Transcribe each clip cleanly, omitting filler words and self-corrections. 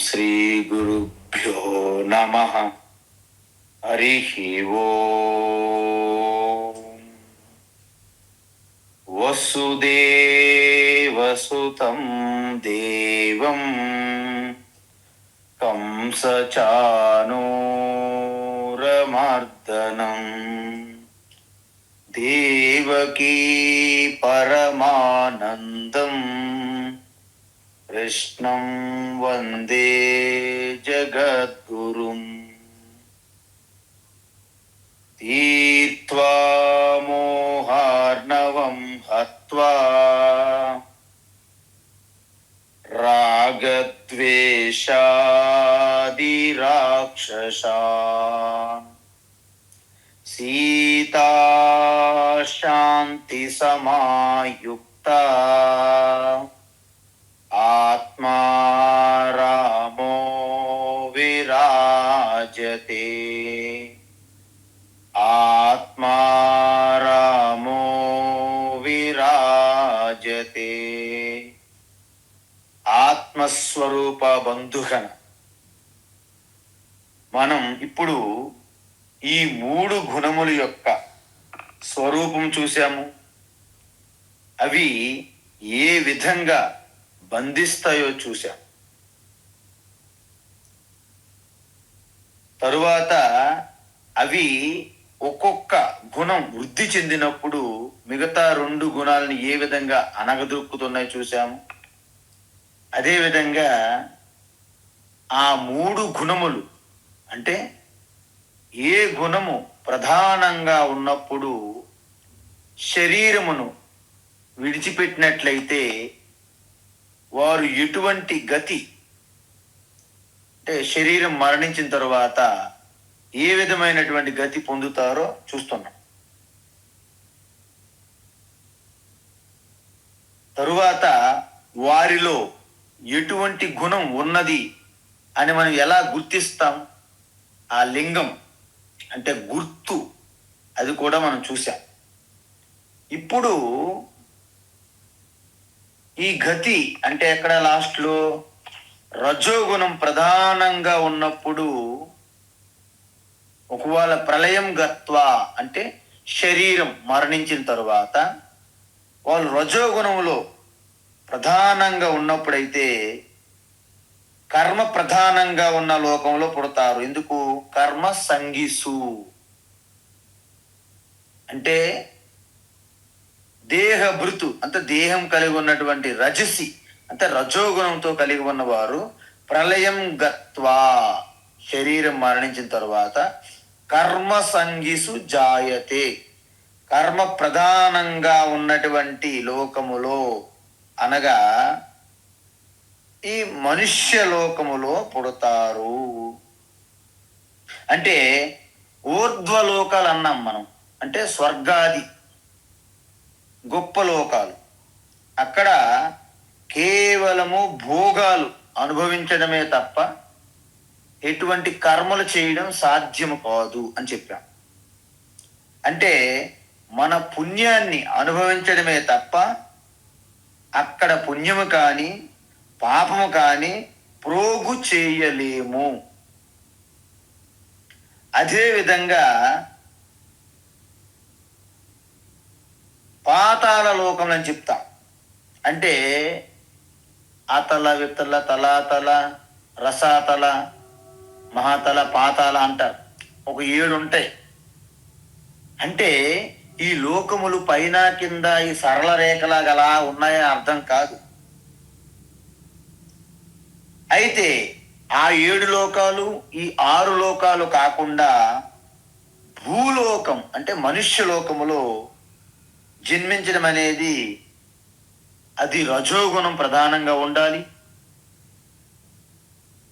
శ్రీ గురుభ్యో నమః. హరి ఓం. వసుదేవసుతం దేవం కంసచానూరమర్దనం దేవకీ పరమానందం కృష్ణం వందే జగద్గురుం. తీర్త్వా మోహార్ణవం హత్వా రాగద్వేషాది రాక్షసాన్ సీతా శాంతి సమాయుక్తా ఆత్మా రామో విరాజతే. ఆత్మా రామో విరాజతే. ఆత్మస్వరూప బంధుగణ, మనం ఇప్పుడు ఈ మూడు గుణముల యొక్క స్వరూపం చూశాము. అవి ఏ విధంగా బంధిస్తాయో చూశాం. తరువాత అవి ఒక్కొక్క గుణం వృద్ధి చెందినప్పుడు మిగతా రెండు గుణాలను ఏ విధంగా అణగదొక్కుతున్నాయో చూశాము. అదేవిధంగా ఆ మూడు గుణములు అంటే ఏ గుణము ప్రధానంగా ఉన్నప్పుడు శరీరమును విడిచిపెట్టినట్లయితే వారు ఎటువంటి గతి, అంటే శరీరం మరణించిన తరువాత ఏ విధమైనటువంటి గతి పొందుతారో చూస్తున్నాం. తరువాత వారిలో ఎటువంటి గుణం ఉన్నది అని మనం ఎలా గుర్తిస్తాం? ఆ లింగం అంటే గుర్తు, అది కూడా మనం చూసాం. ఇప్పుడు ఈ గతి అంటే ఎక్కడ లాస్ట్లో రజోగుణం ప్రధానంగా ఉన్నప్పుడు, ఒకవేళ ప్రళయం గత్వా అంటే శరీరం మరణించిన తరువాత వాళ్ళు రజోగుణంలో ప్రధానంగా ఉన్నప్పుడైతే కర్మ ప్రధానంగా ఉన్న లోకంలో పుడతారు. ఎందుకు? కర్మ సంగిసు అంటే దేహ భృతు అంటే దేహం కలిగి ఉన్నటువంటి రజసి అంటే రజోగుణంతో కలిగి ఉన్నవారు ప్రళయం గత్వా శరీరం మరణించిన తరువాత కర్మ సంగిసు జాయతే, కర్మ ప్రధానంగా ఉన్నటువంటి లోకములో అనగా ఈ మనుష్య లోకములో పుడతారు. అంటే ఊర్ధ్వలోకాలు అన్నాం మనం, అంటే స్వర్గాది గొప్ప లోకాలు. అక్కడ కేవలము భోగాలు అనుభవించడమే తప్ప ఎటువంటి కర్మలు చేయడం సాధ్యము కాదు అని చెప్పాం. అంటే మన పుణ్యాన్ని అనుభవించడమే తప్ప అక్కడ పుణ్యము కానీ పాపము కానీ ప్రోగు చేయలేము. అదేవిధంగా పాతాళ లోకం అని చెప్తాం. అంటే అతల వితల తలాతల రసాతల మహాతల పాతాళ అంటారు. ఒక 7 ఉంటాయి. అంటే ఈ లోకములు పైన కింద ఈ సరళ రేఖలాగా అలా ఉన్నాయని అర్థం కాదు. అయితే ఆ 7 లోకాలు ఈ 6 లోకాలు కాకుండా భూలోకం అంటే మనుష్య లోకములో జన్మించడం అనేది అది రజోగుణం ప్రధానంగా ఉండాలి.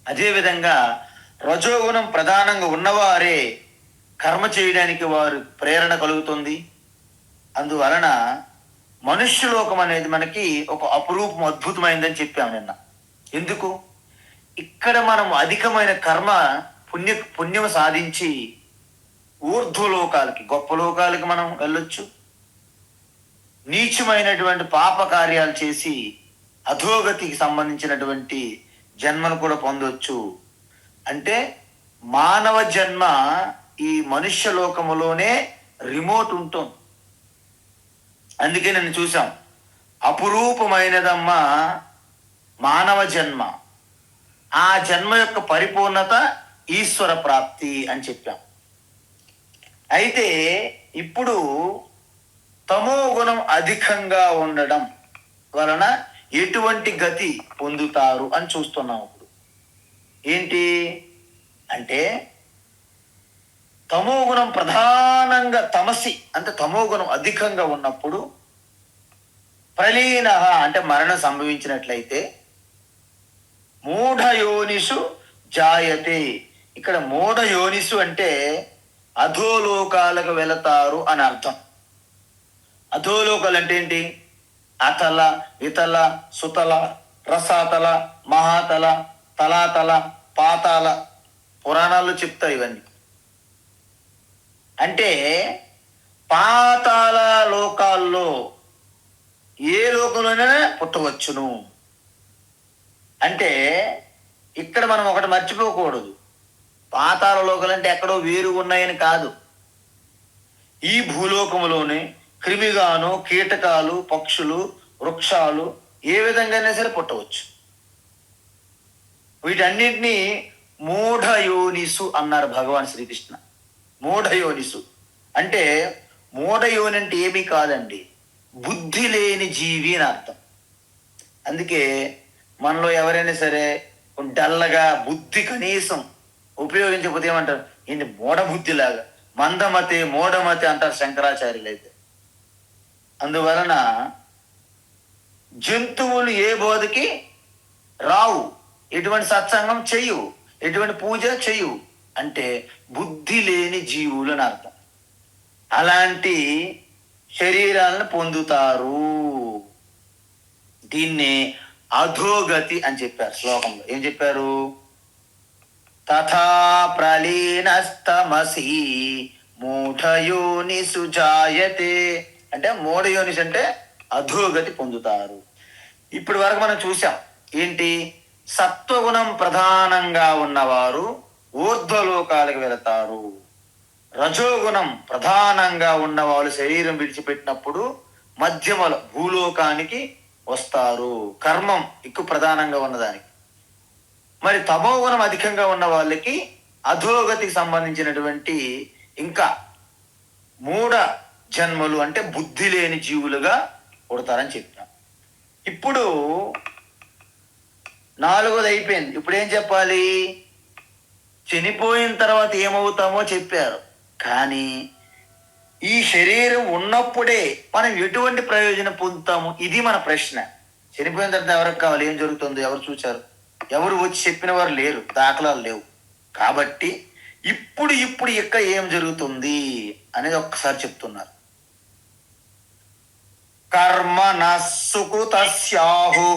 అదేవిధంగా రజోగుణం ప్రధానంగా ఉన్నవారే కర్మ చేయడానికి వారు ప్రేరణ కలుగుతుంది. అందువలన మనుష్యలోకం అనేది మనకి ఒక అపురూపం అద్భుతమైందని చెప్పాము నిన్న. ఎందుకు? ఇక్కడ మనం అధికమైన కర్మ పుణ్యం సాధించి ఊర్ధ్వలోకాలకి గొప్ప లోకాలకి మనం వెళ్ళొచ్చు. నీచమైనటువంటి పాప కార్యాలు చేసి అధోగతికి సంబంధించినటువంటి జన్మను కూడా పొందొచ్చు. అంటే మానవ జన్మ ఈ మనుష్య లోకములోనే రిమోట్ ఉంటుంది. అందుకే నేను చూసాం, అపురూపమైనదమ్మా మానవ జన్మ. ఆ జన్మ యొక్క పరిపూర్ణత ఈశ్వర ప్రాప్తి అని చెప్పాం. అయితే ఇప్పుడు తమో గుణం అధికంగా ఉండడం వలన ఎటువంటి గతి పొందుతారు అని చూస్తున్నాం. ఇప్పుడు ఏంటి అంటే తమో గుణం ప్రధానంగా తమసి అంటే తమో గుణం అధికంగా ఉన్నప్పుడు ప్రలీన అంటే మరణం సంభవించినట్లయితే మూఢయోనిసు జాయతే. ఇక్కడ మూఢయోనిసు అంటే అధోలోకాలకు వెళతారు అని అర్థం. అధోలోకాలు అంటే ఏంటి? అతల, వితల, సుతల, రసాతల, మహాతల, తలాతల, పాతాల. పురాణాల్లో చెప్తారు ఇవన్నీ. అంటే పాతాల లోకాల్లో ఏ లోకంలోనైనా పుట్టవచ్చును. అంటే ఇక్కడ మనం ఒకటి మర్చిపోకూడదు, పాతాల లోకాలు అంటే ఎక్కడో వేరు ఉన్నాయని కాదు. ఈ భూలోకములోనే క్రిమిగాను, కీటకాలు, పక్షులు, వృక్షాలు ఏ విధంగానే సరే పుట్టవచ్చు. వీటన్నింటినీ మూఢయోనిసు అన్నారు భగవాన్ శ్రీకృష్ణ. మూఢయోనిసు అంటే మూఢయోని అంటే ఏమీ కాదండి, బుద్ధి లేని జీవి అని అర్థం. అందుకే మనలో ఎవరైనా సరే డల్లగా బుద్ధి కనీసం ఉపయోగించకపోతే ఏమంటారు? ఈయన మూఢబుద్ధిలాగా, మందమతి మూఢమతి అంటారు శంకరాచార్యులు అయితే. అందువలన జంతువులు ఏ బోధకి రావు, ఎటువంటి సత్సంగం చెయ్యు, ఎటువంటి పూజ చెయ్యు. అంటే బుద్ధి లేని జీవులు అని అర్థం. అలాంటి శరీరాలను పొందుతారు. దీన్ని అధోగతి అని చెప్పారు శ్లోకంలో. ఏం చెప్పారు? తథా ప్రలీనస్తమసి మూఢయోనిసు జాయతే. అంటే మూఢయోనిసు అంటే అధోగతి పొందుతారు. ఇప్పటి వరకు మనం చూసాం ఏంటి? సత్వగుణం ప్రధానంగా ఉన్నవారు ఊర్ధ్వలోకాలకు వెళతారు. రజోగుణం ప్రధానంగా ఉన్నవాళ్ళు శరీరం విడిచిపెట్టినప్పుడు మధ్యమల భూలోకానికి వస్తారు, కర్మం ఎక్కువ ప్రధానంగా ఉన్నదానికి. మరి తమోగుణం అధికంగా ఉన్న వాళ్ళకి అధోగతికి సంబంధించినటువంటి ఇంకా మూఢ జన్మలు అంటే బుద్ధి లేని జీవులుగా పుడతారని చెప్పాం. ఇప్పుడు 4వది అయిపోయింది. ఇప్పుడు ఏం చెప్పాలి? చనిపోయిన తర్వాత ఏమవుతామో చెప్పారు. కానీ ఈ శరీరం ఉన్నప్పుడే మనం ఎటువంటి ప్రయోజనం పొందుతాము? ఇది మన ప్రశ్న. చనిపోయిన తర్వాత ఎవరికి కావాలి? ఏం జరుగుతుందో ఎవరు చూచారు? ఎవరు వచ్చి చెప్పిన వారు లేరు, దాఖలాలు లేవు. కాబట్టి ఇప్పుడు ఇక్కడ ఏం జరుగుతుంది అనేది ఒక్కసారి చెప్తున్నారు. కర్మ నసుకృతస్యాహు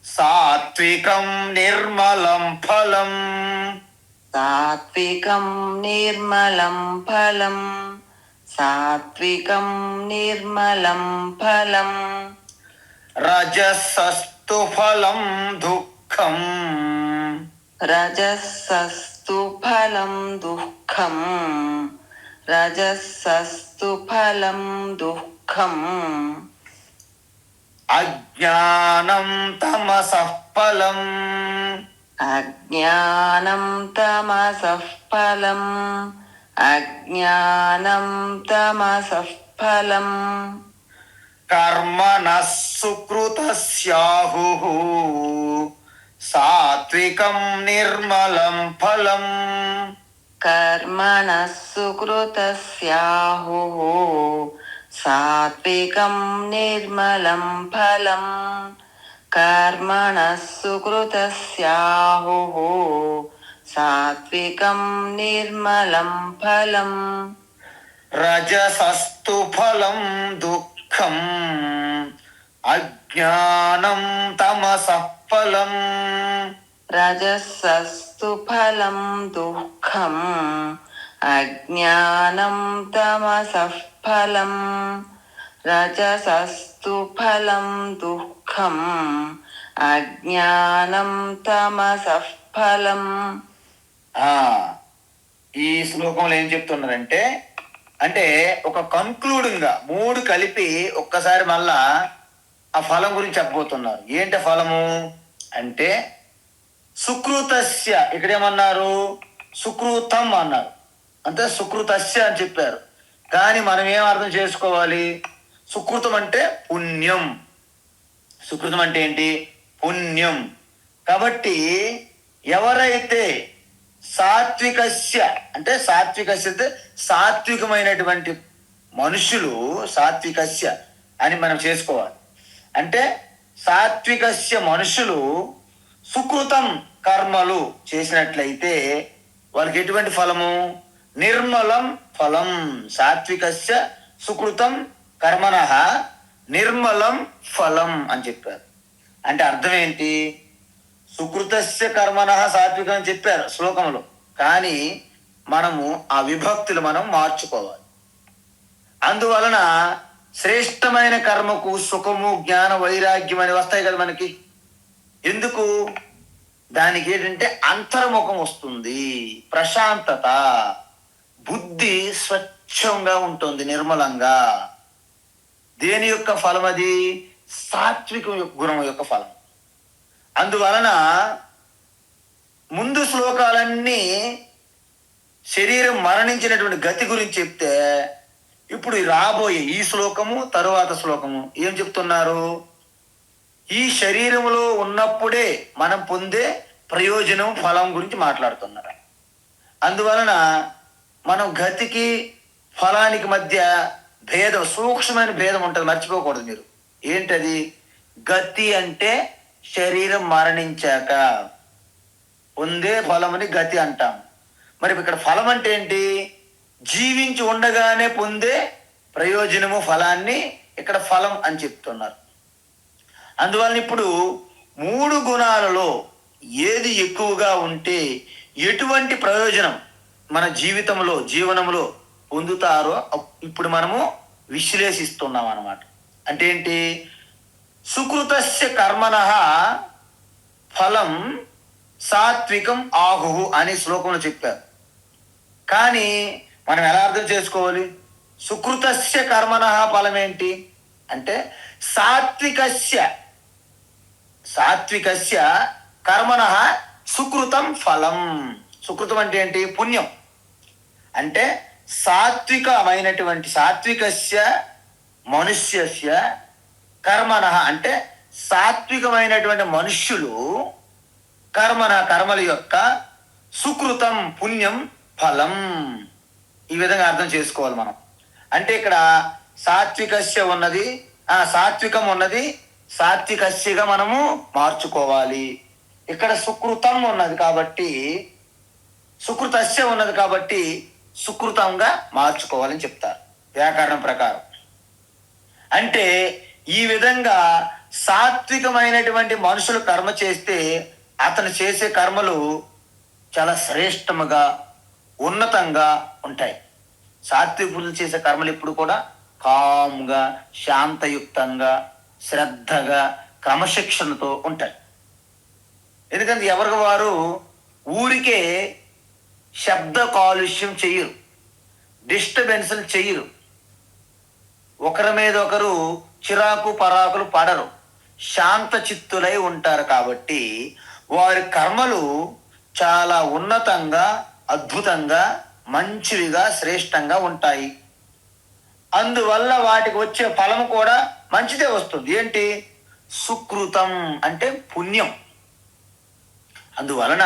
సాత్వికం నిర్మలం ఫలం. సాత్వికం నిర్మలం ఫలం. రజసస్తు ఫలం దుఃఖం. రజసస్తు ఫలం దుఃఖం. అజ్ఞానం తమసః ఫలం. అజ్ఞానం తమసః ఫలం. కర్మణః సుకృతస్యాహు సాత్వికం నిర్మలం ఫలం. కర్మణః సుకృతస్యాహు సాత్వికం నిర్మలం ఫలం. కర్మణః సుకృతస్యాహు సాత్వికం నిర్మలం ఫలం. రజసస్తు ఫలం దుఃఖం. అజ్ఞానం తమసః ఫలం. రజసస్తు ఫలం దుఃఖం. అజ్ఞానం తమసః ఫలం రజసస్తు ఫలం దుఃఖం అజ్ఞానం తమసః ఫలం. ఆ ఈ శ్లోకంలో ఏం చెప్తున్నారంటే, అంటే ఒక కన్క్లూడింగ్ గా మూడు కలిపి ఒక్కసారి మళ్ళా ఆ ఫలం గురించి చెప్పబోతున్నారు. ఏంటి ఫలము అంటే సుకృతస్య, ఇక్కడేమన్నారు సుకృతం అన్నారు, అంటే సుకృతస్య అని చెప్పారు. కానీ మనం ఏం అర్థం చేసుకోవాలి, సుకృతం అంటే పుణ్యం. సుకృతం అంటే ఏంటి, పుణ్యం. కాబట్టి ఎవరైతే సాత్వికస్య అంటే సాత్వికస్య అంటే సాత్వికమైనటువంటి మనుషులు, సాత్వికస్య అని మనం చేసుకోవాలి. అంటే సాత్వికస్య మనుషులు సుకృతం కర్మలు చేసినట్లయితే వాళ్ళకి ఎటువంటి ఫలము, నిర్మలం ఫలం. సాత్వికస్య సుకృతం కర్మణః నిర్మలం ఫలం అని చెప్పారు. అంటే అర్థం ఏంటి, సుకృతస్య కర్మణః సాత్వికం అని చెప్పారు శ్లోకంలో, కానీ మనము ఆ విభక్తులు మనం మార్చుకోవాలి. అందువలన శ్రేష్టమైన కర్మకు సుఖము, జ్ఞాన, వైరాగ్యం అని వస్తాయి కదా మనకి. ఎందుకు, దానికి ఏంటంటే అంతర్ముఖం వస్తుంది, ప్రశాంతత, బుద్ధి స్వచ్ఛంగా ఉంటుంది, నిర్మలంగా. దేని యొక్క ఫలం అది, సాత్విక గుణం యొక్క ఫలం. అందువలన ముందు శ్లోకాలన్నీ శరీరం మరణించినటువంటి గతి గురించి చెప్తే, ఇప్పుడు రాబోయే ఈ శ్లోకము తరువాత శ్లోకము ఏం చెప్తున్నారు, ఈ శరీరంలో ఉన్నప్పుడే మనం పొందే ప్రయోజనం, ఫలం గురించి మాట్లాడుతున్నారు. అందువలన మనం గతికి ఫలానికి మధ్య భేదం, సూక్ష్మమైన భేదం ఉంటుంది, మర్చిపోకూడదు మీరు. ఏంటది, గతి అంటే శరీరం మరణించాక పొందే ఫలమని గతి అంటాం. మరి ఇక్కడ ఫలం అంటే ఏంటి, జీవించి ఉండగానే పొందే ప్రయోజనము, ఫలాన్ని ఇక్కడ ఫలం అని చెప్తున్నారు. అందువలన ఇప్పుడు మూడు గుణాలలో ఏది ఎక్కువగా ఉంటే ఎటువంటి ప్రయోజనం మన జీవితంలో, జీవనంలో పొందుతారో ఇప్పుడు మనము విశ్లేషిస్తున్నాం అన్నమాట. అంటే ఏంటి, సుకృతస్య కర్మణః ఫలం సాత్వికం ఆహు అని శ్లోకంలో చెప్పారు. కానీ మనం ఎలా అర్థం చేసుకోవాలి, సుకృతస్య కర్మణః ఫలం ఏంటి అంటే సాత్వికస్య కర్మణః సుకృతం ఫలం. సుకృతం అంటే ఏంటి, పుణ్యం. అంటే సాత్వికస్య మనుష్యస్య కర్మణః అంటే సాత్వికమైనటువంటి మనుష్యులు కర్మల యొక్క సుకృతం పుణ్యం ఫలం. ఈ విధంగా అర్థం చేసుకోవాలి మనం. అంటే ఇక్కడ సాత్వికస్య ఉన్నది, సాత్వికం ఉన్నది, సాత్వికస్యగా మనము మార్చుకోవాలి. ఇక్కడ సుకృతం ఉన్నది కాబట్టి, సుకృతస్య ఉన్నది కాబట్టి సుకృతంగా మార్చుకోవాలని చెప్తారు వ్యాకరణం ప్రకారం. అంటే ఈ విధంగా సాత్వికమైనటువంటి మనుషులు కర్మ చేస్తే అతను చేసే కర్మలు చాలా శ్రేష్టముగా, ఉన్నతంగా ఉంటాయి. సాత్వికులు చేసే కర్మలు ఎప్పుడు కూడా కామ్గా, శాంతయుక్తంగా, శ్రద్ధగా, క్రమశిక్షణతో ఉంటాయి. ఎందుకంటే ఎవరికి వారు ఊరికే శబ్ద కాలుష్యం చెయ్యరు, డిస్టర్బెన్స్లు చెయ్యరు, ఒకరి మీద ఒకరు చిరాకు పరాకులు పడరు, శాంత చిత్తులై ఉంటారు. కాబట్టి వారి కర్మలు చాలా ఉన్నతంగా, అద్భుతంగా, మంచివిగా, శ్రేష్టంగా ఉంటాయి. అందువల్ల వాటికి వచ్చే ఫలం కూడా మంచిదే వస్తుంది. ఏంటి, సుకృతం అంటే పుణ్యం. అందువలన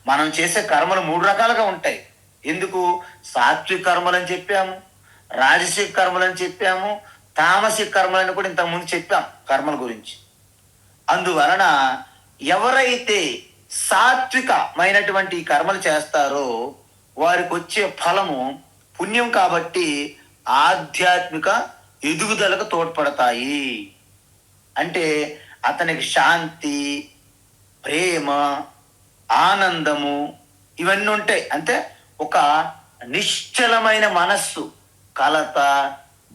మనం చేసే కర్మలు మూడు రకాలుగా ఉంటాయి. ఎందుకు, సాత్విక కర్మలని చెప్పాము, రాజసిక కర్మలని చెప్పాము, తామసిక కర్మలని కూడా ఇంతకుముందు చెప్పాం కర్మల గురించి. అందువలన ఎవరైతే సాత్వికమైనటువంటి కర్మలు చేస్తారో వారికి వచ్చే ఫలము పుణ్యం కాబట్టి ఆధ్యాత్మిక ఎదుగుదలకు తోడ్పడతాయి. అంటే అతనికి శాంతి, ప్రేమ, ఆనందము ఇవన్నీ ఉంటాయి. అంటే ఒక నిశ్చలమైన మనస్సు, కలత,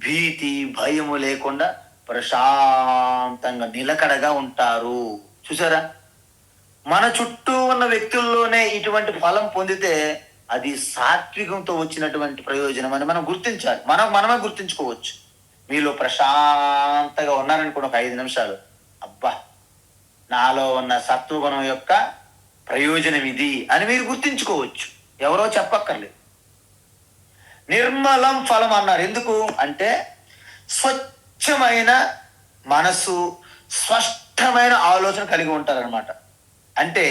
భీతి, భయము లేకుండా ప్రశాంతంగా నిలకడగా ఉంటారు. చూసారా, మన చుట్టూ ఉన్న వ్యక్తుల్లోనే ఇటువంటి ఫలం పొందితే అది సాత్వికంతో వచ్చినటువంటి ప్రయోజనం అని మనం గుర్తించాలి. మనమే గుర్తించుకోవచ్చు. మీలో ప్రశాంతంగా ఉన్నారనుకోండి, ఒక 5 నిమిషాలు, అబ్బా నాలో ఉన్న సత్వగుణం యొక్క ప్రయోజనం ఇది అని మీరు గుర్తించుకోవచ్చు. ఎవరో చెప్పక్కర్లేదు. నిర్మలం ఫలం అన్నారు. ఎందుకు అంటే స్వచ్ఛమైన మనసు, స్పష్టమైన ఆలోచన కలిగి ఉంటారనమాట. అంటే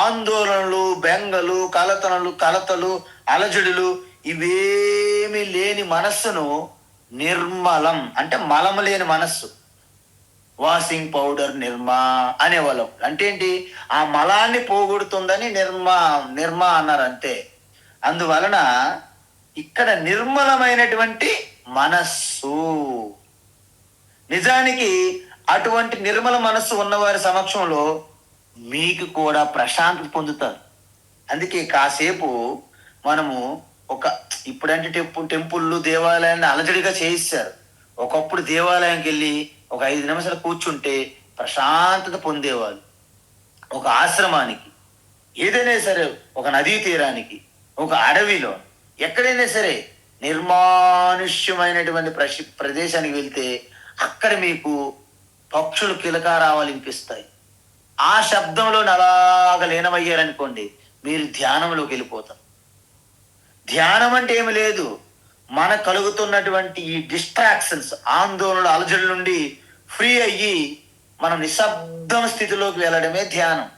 ఆందోళనలు, బెంగలు, కలతలు, అలజడులు ఇవేమి లేని మనస్సును నిర్మలం అంటే మలము లేని మనస్సు, వాషింగ్ పౌడర్ నిర్మా అనేవాళ్ళం. అంటే ఏంటి, ఆ మలాన్ని పోగొడుతుందని నిర్మా అన్నారు అంతే. అందువలన ఇక్కడ నిర్మలమైనటువంటి మనస్సు. నిజానికి అటువంటి నిర్మల మనస్సు ఉన్నవారి సమక్షంలో మీకు కూడా ప్రశాంతత పొందుతారు. అందుకే కాసేపు మనము ఇప్పుడంటే టెంపుళ్ళు, దేవాలయాన్ని అలజడిగా చేయిస్తారు. ఒకప్పుడు దేవాలయంకి వెళ్ళి ఒక 5 నిమిషాలు కూర్చుంటే ప్రశాంతత పొందేవాళ్ళు. ఒక ఆశ్రమానికి, ఏదైనా సరే, ఒక నదీ తీరానికి, ఒక అడవిలో, ఎక్కడైనా సరే నిర్మానుష్యమైనటువంటి ప్రదేశానికి వెళ్తే అక్కడ మీకు పక్షులు కిలకారావాలు వినిపిస్తాయి. ఆ శబ్దంలో అలాగా లీనమయ్యారనుకోండి, మీరు ధ్యానంలోకి వెళ్ళిపోతారు. ధ్యానం అంటే ఏమి లేదు, మనకు కలుగుతున్నటువంటి ఈ డిస్ట్రాక్షన్స్, ఆందోళనలు, అలజడి నుండి ఫ్రీ అయ్యి మనం నిశ్శబ్దం స్థితిలోకి వెళ్ళడమే ధ్యానం.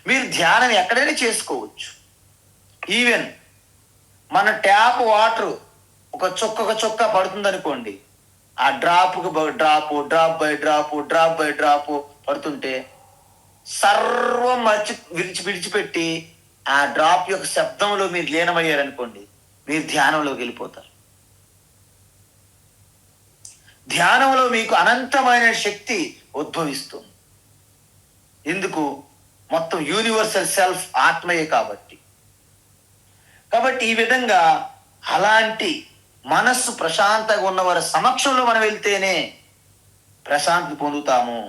మీరు ధ్యానం ఎక్కడైనా చేసుకోవచ్చు. ఈవెన్ మన ట్యాప్ వాటర్ ఒక చుక్క పడుతుందనుకోండి, ఆ డ్రాప్ బై డ్రాప్ పడుతుంటే సర్వం విడిచిపెట్టి ఆ డ్రాప్ యొక్క శబ్దంలో మీరు లీనమయ్యారనుకోండి, మీరు ధ్యానంలోకి వెళ్ళిపోతారు. ధ్యానంలో మీకు అనంతమైన శక్తి ఉద్భవిస్తుంది. ఎందుకు? మొత్తం యూనివర్సల్ సెల్ఫ్ ఆత్మయే కాబట్టి ఈ విధంగా అలాంటి మనస్సు ప్రశాంతంగా ఉన్నవారి సమక్షంలో మనం వెళ్తేనే ప్రశాంతి పొందుతాము.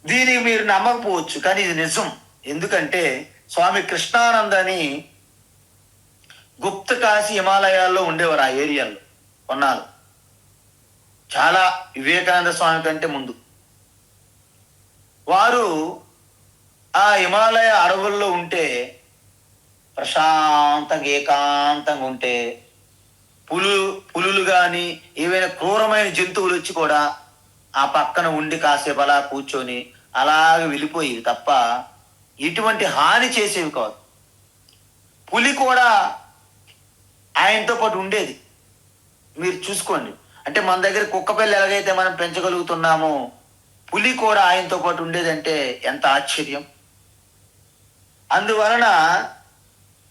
దీనికి మీరు నమ్మకపోవచ్చు, కానీ ఇది నిజం. ఎందుకంటే స్వామి కృష్ణానంద అని గుప్త కాశీ హిమాలయాల్లో ఉండేవారు. ఆ ఏరియాలో కొన్నాళ్ళు, చాలా వివేకానంద స్వామి కంటే ముందు. వారు ఆ హిమాలయ అడవుల్లో ఉంటే, ప్రశాంతంగా ఏకాంతంగా ఉంటే, పులులు కానీ ఏవైనా క్రూరమైన జంతువులు వచ్చి కూడా ఆ పక్కన ఉండి కాసేపు అలా కూర్చొని అలాగే వెళ్ళిపోయి తప్ప ఎటువంటి హాని చేసేవి కాదు. పులి కూడా ఆయనతో పాటు ఉండేది. మీరు చూసుకోండి. అంటే మన దగ్గర కుక్క పిల్ల ఎలాగైతే మనం పెంచగలుగుతున్నామో, పులి కూడా ఆయనతో పాటు ఉండేదంటే ఎంత ఆశ్చర్యం. అందువలన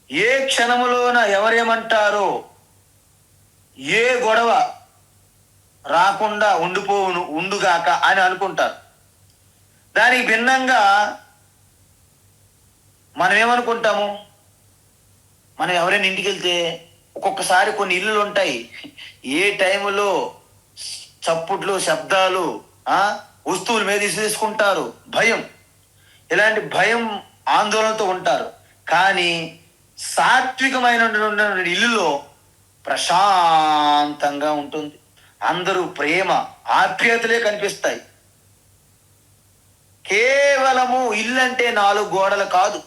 ఏ క్షణములోన ఎవరేమంటారో, ఏ గొడవ రాకుండా ఉండుగాక అని అనుకుంటారు. దానికి భిన్నంగా మనం ఏమనుకుంటాము, మనం ఎవరైనా ఇంటికి వెళ్తే ఒక్కొక్కసారి కొన్ని ఇల్లులు ఉంటాయి, ఏ టైంలో చప్పుట్లు, శబ్దాలు, వస్తువుల మీద తీసుకుంటారు, భయం, ఇలాంటి భయం, ఆందోళనతో ఉంటారు. కానీ సాత్వికమైన ఇల్లులో ప్రశాంతంగా ఉంటుంది. అందరూ ప్రేమ, ఆప్యాయతలే కనిపిస్తాయి. కేవలము ఇల్లు అంటే 4 గోడలు కాదు,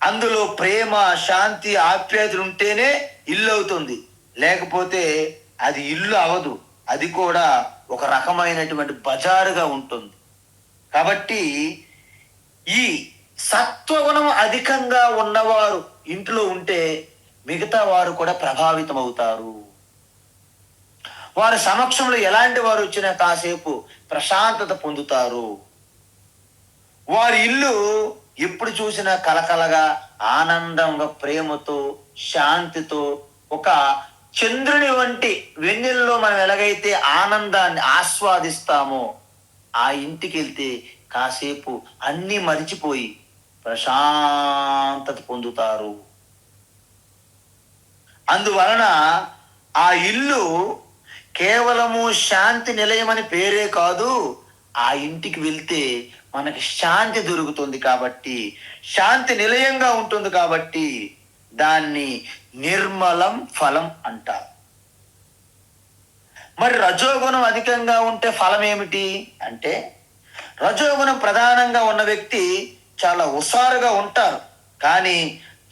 అందులో ప్రేమ, శాంతి, ఆప్యాయతలు ఉంటేనే ఇల్లు అవుతుంది. లేకపోతే అది ఇల్లు అవదు, అది కూడా ఒక రకమైనటువంటి బజారుగా ఉంటుంది. కాబట్టి ఈ సత్వగుణం అధికంగా ఉన్నవారు ఇంట్లో ఉంటే మిగతా వారు కూడా ప్రభావితం అవుతారు. వారి సమక్షంలో ఎలాంటి వారు వచ్చినా కాసేపు ప్రశాంతత పొందుతారు. వారి ఇల్లు ఎప్పుడు చూసినా కలకలగా, ఆనందంగా, ప్రేమతో, శాంతితో, ఒక చంద్రుని వంటి వెన్నెల్లో మనం ఎలాగైతే ఆనందాన్ని ఆస్వాదిస్తామో, ఆ ఇంటికి వెళ్తే కాసేపు అన్నీ మరిచిపోయి ప్రశాంతత పొందుతారు. అందువలన ఆ ఇల్లు కేవలము శాంతి నిలయమని పేరే కాదు, ఆ ఇంటికి వెళ్తే మనకి శాంతి దొరుకుతుంది కాబట్టి, శాంతి నిలయంగా ఉంటుంది కాబట్టి దాన్ని నిర్మలం ఫలం అంటారు. మరి రజోగుణం అధికంగా ఉంటే ఫలం ఏమిటి అంటే, రజోగుణం ప్రధానంగా ఉన్న వ్యక్తి చాలా హుషారుగా ఉంటారు, కానీ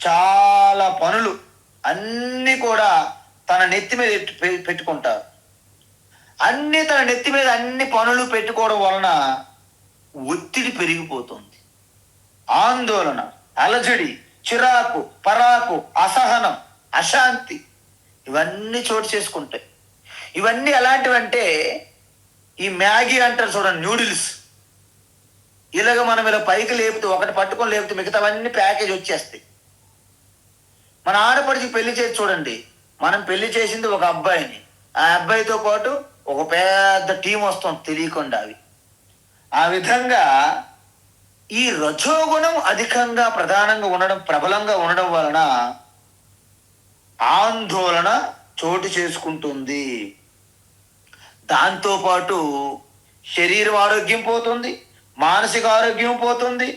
చాలా పనులు అన్నీ కూడా తన నెత్తి మీద పెట్టుకుంటారు. తన నెత్తి మీద అన్ని పనులు పెట్టుకోవడం వలన ఒత్తిడి పెరిగిపోతుంది. ఆందోళన, అలజడి, చిరాకు, పరాకు, అసహనం, అశాంతి ఇవన్నీ చోటు చేసుకుంటాయి. ఇవన్నీ ఎలాంటివంటే, ఈ మ్యాగీ అంటారు చూడండి, న్యూడిల్స్. ఇలాగ మనం ఇలా పైకి లేపితే, ఒకటి పట్టుకొని లేపితే మిగతావన్నీ ప్యాకేజ్ వచ్చేస్తాయి. మన ఆడపడిచి పెళ్లి చేసి చూడండి, మనం పెళ్లి చేసింది ఒక అబ్బాయిని, ఆ అబ్బాయితో పాటు ఒక పెద్ద టీం వస్తుంది తెలియకుండా. ఆ విధంగా ఈ రజోగుణం అధికంగా ప్రధానంగా ఉండడం, ప్రబలంగా ఉండడం వలన ఆందోళన చోటు చేసుకుంటుంది. దాంతోపాటు శరీరం ఆరోగ్యం పోతుంది, మానసిక ఆరోగ్యం పోతుంది.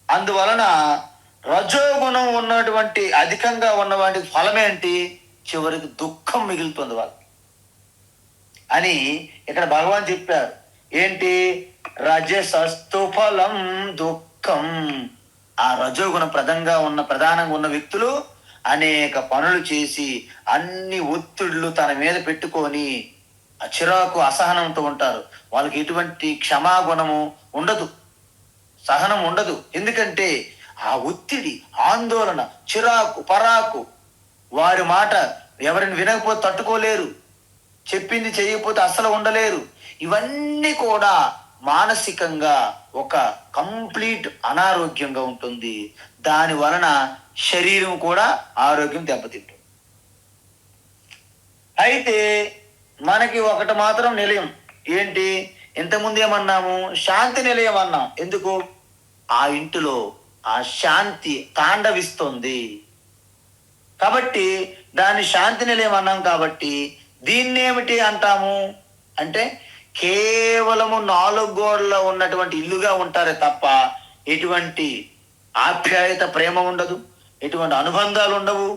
అందువలన రజోగుణం ఉన్నటువంటి అధికంగా ఉన్న వాటికి ఫలమేంటి, చివరికి దుఃఖం మిగులుతుంది వాళ్ళకి అని ఇక్కడ భగవాన్ చెప్పారు. ఏంటి, రజసస్తు ఫలం దుఃఖం. ఆ రజోగుణం ప్రధానంగా ఉన్న వ్యక్తులు అనేక పనులు చేసి అన్ని ఒత్తిళ్లు తన మీద పెట్టుకొని చిరాకు, అసహనంతో ఉంటారు. వాళ్ళకి ఎటువంటి క్షమాగుణము ఉండదు, సహనం ఉండదు. ఎందుకంటే ఆ ఒత్తిడి, ఆందోళన, చిరాకు, పరాకు, వారి మాట ఎవరిని వినకపోతే తట్టుకోలేరు, చెప్పింది చేయకపోతే అస్సలు ఉండలేరు. ఇవన్నీ కూడా మానసికంగా ఒక కంప్లీట్ అనారోగ్యంగా ఉంటుంది. దాని వలన శరీరం కూడా ఆరోగ్యం దెబ్బతింటుంది. అయితే మనకి ఒకటి మాత్రం నిలయం ఏంటి, ఇంతకుముందు ఏమన్నాము, శాంతి నిలయం అన్నాం. ఎందుకు, ఆ ఇంటిలో ఆ శాంతి తాండవిస్తుంది కాబట్టి దాన్ని శాంతి నిలయం అన్నాం. కాబట్టి దీన్ని ఏమిటి అంటాము అంటే, కేవలము 4 గోడల్లో ఉన్నటువంటి ఇల్లుగా ఉంటారే తప్ప ఎటువంటి ఆప్యాయత, ప్రేమ ఉండదు, ఎటువంటి అనుబంధాలు ఉండవు.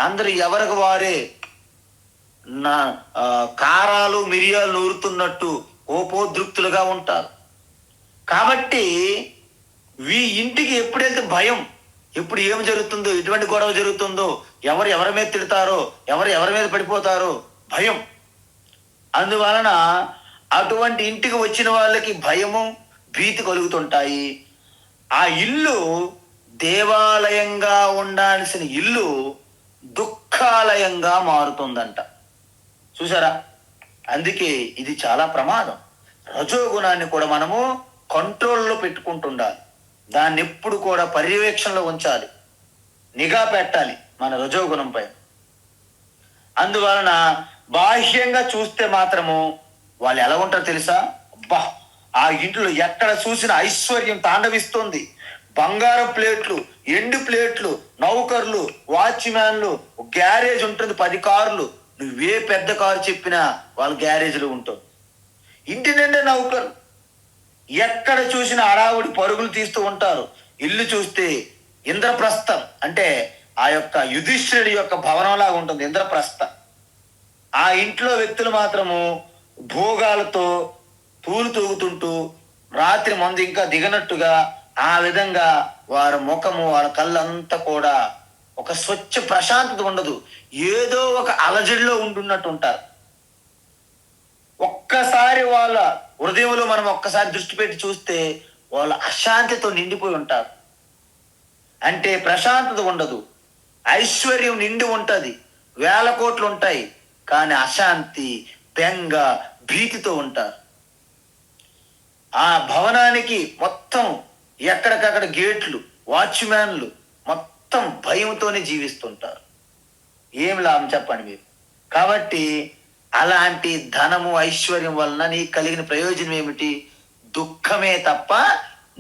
అందరూ ఎవరికి వారే కారాలు మిరియాలు నూరుతున్నట్టు కోపోద్రిక్తులుగా ఉంటారు. కాబట్టి ఇంటికి ఎప్పుడైతే భయం, ఎప్పుడు ఏం జరుగుతుందో, ఎటువంటి గొడవ జరుగుతుందో, ఎవరి మీద తిడతారో, ఎవరి మీద పడిపోతారో భయం. అందువలన అటువంటి ఇంటికి వచ్చిన వాళ్ళకి భయము, భీతి కలుగుతుంటాయి. ఆ ఇల్లు దేవాలయంగా ఉండాల్సిన ఇల్లు దుఃఖాలయంగా మారుతుందంట. చూసారా, అందుకే ఇది చాలా ప్రమాదం. రజోగుణాన్ని కూడా మనము కంట్రోల్లో పెట్టుకుంటుండాలి. దాన్ని ఎప్పుడు కూడా పర్యవేక్షణలో ఉంచాలి, నిఘా పెట్టాలి మన రజోగుణం పైన. అందువలన బాహ్యంగా చూస్తే మాత్రము వాళ్ళు ఎలా ఉంటారో తెలుసా, అబ్బా ఆ ఇంట్లో ఎక్కడ చూసిన ఐశ్వర్యం తాండవిస్తుంది. బంగారం ప్లేట్లు, ఎండు ప్లేట్లు, నౌకర్లు, వాచ్మ్యాన్లు, గ్యారేజ్ ఉంటుంది 10 కార్లు. నువ్వే పెద్ద కారు చెప్పినా వాళ్ళ గ్యారేజ్లో ఉంటుంది. ఇంటి నిండా నౌకర్లు, ఎక్కడ చూసిన అడావుడి పరుగులు తీస్తూ ఉంటారు. ఇల్లు చూస్తే ఇంద్రప్రస్థం అంటే ఆ యొక్క యుధిష్ఠిరుడి యొక్క భవనంలాగా ఉంటుంది ఇంద్రప్రస్థ. ఆ ఇంట్లో వ్యక్తులు మాత్రము భోగాలతో తూలు తూగుతుంటూ రాత్రి మందు ఇంకా దిగనట్టుగా, ఆ విధంగా వారి ముఖము, వారి కళ్ళంతా కూడా ఒక స్వచ్ఛ ప్రశాంతత ఉండదు, ఏదో ఒక అలజడిలో ఉంటున్నట్టు ఉంటారు. ఒక్కసారి వాళ్ళ హృదయంలో మనం ఒక్కసారి దృష్టి పెట్టి చూస్తే వాళ్ళు అశాంతితో నిండిపోయి ఉంటారు. అంటే ప్రశాంతత ఉండదు, ఐశ్వర్యం నిండి ఉంటుంది, 1000 కోట్లు ఉంటాయి, కానీ అశాంతి, బెంగ, భీతితో ఉంటారు. ఆ భవనానికి మొత్తం ఎక్కడికక్కడ గేట్లు, వాచ్మ్యాన్లు మొత్తం భయంతోనే జీవిస్తుంటారు. ఏం లాభం చెప్పండి మీరు. కాబట్టి అలాంటి ధనము, ఐశ్వర్యం వలన నీకు కలిగిన ప్రయోజనం ఏమిటి? దుఃఖమే తప్ప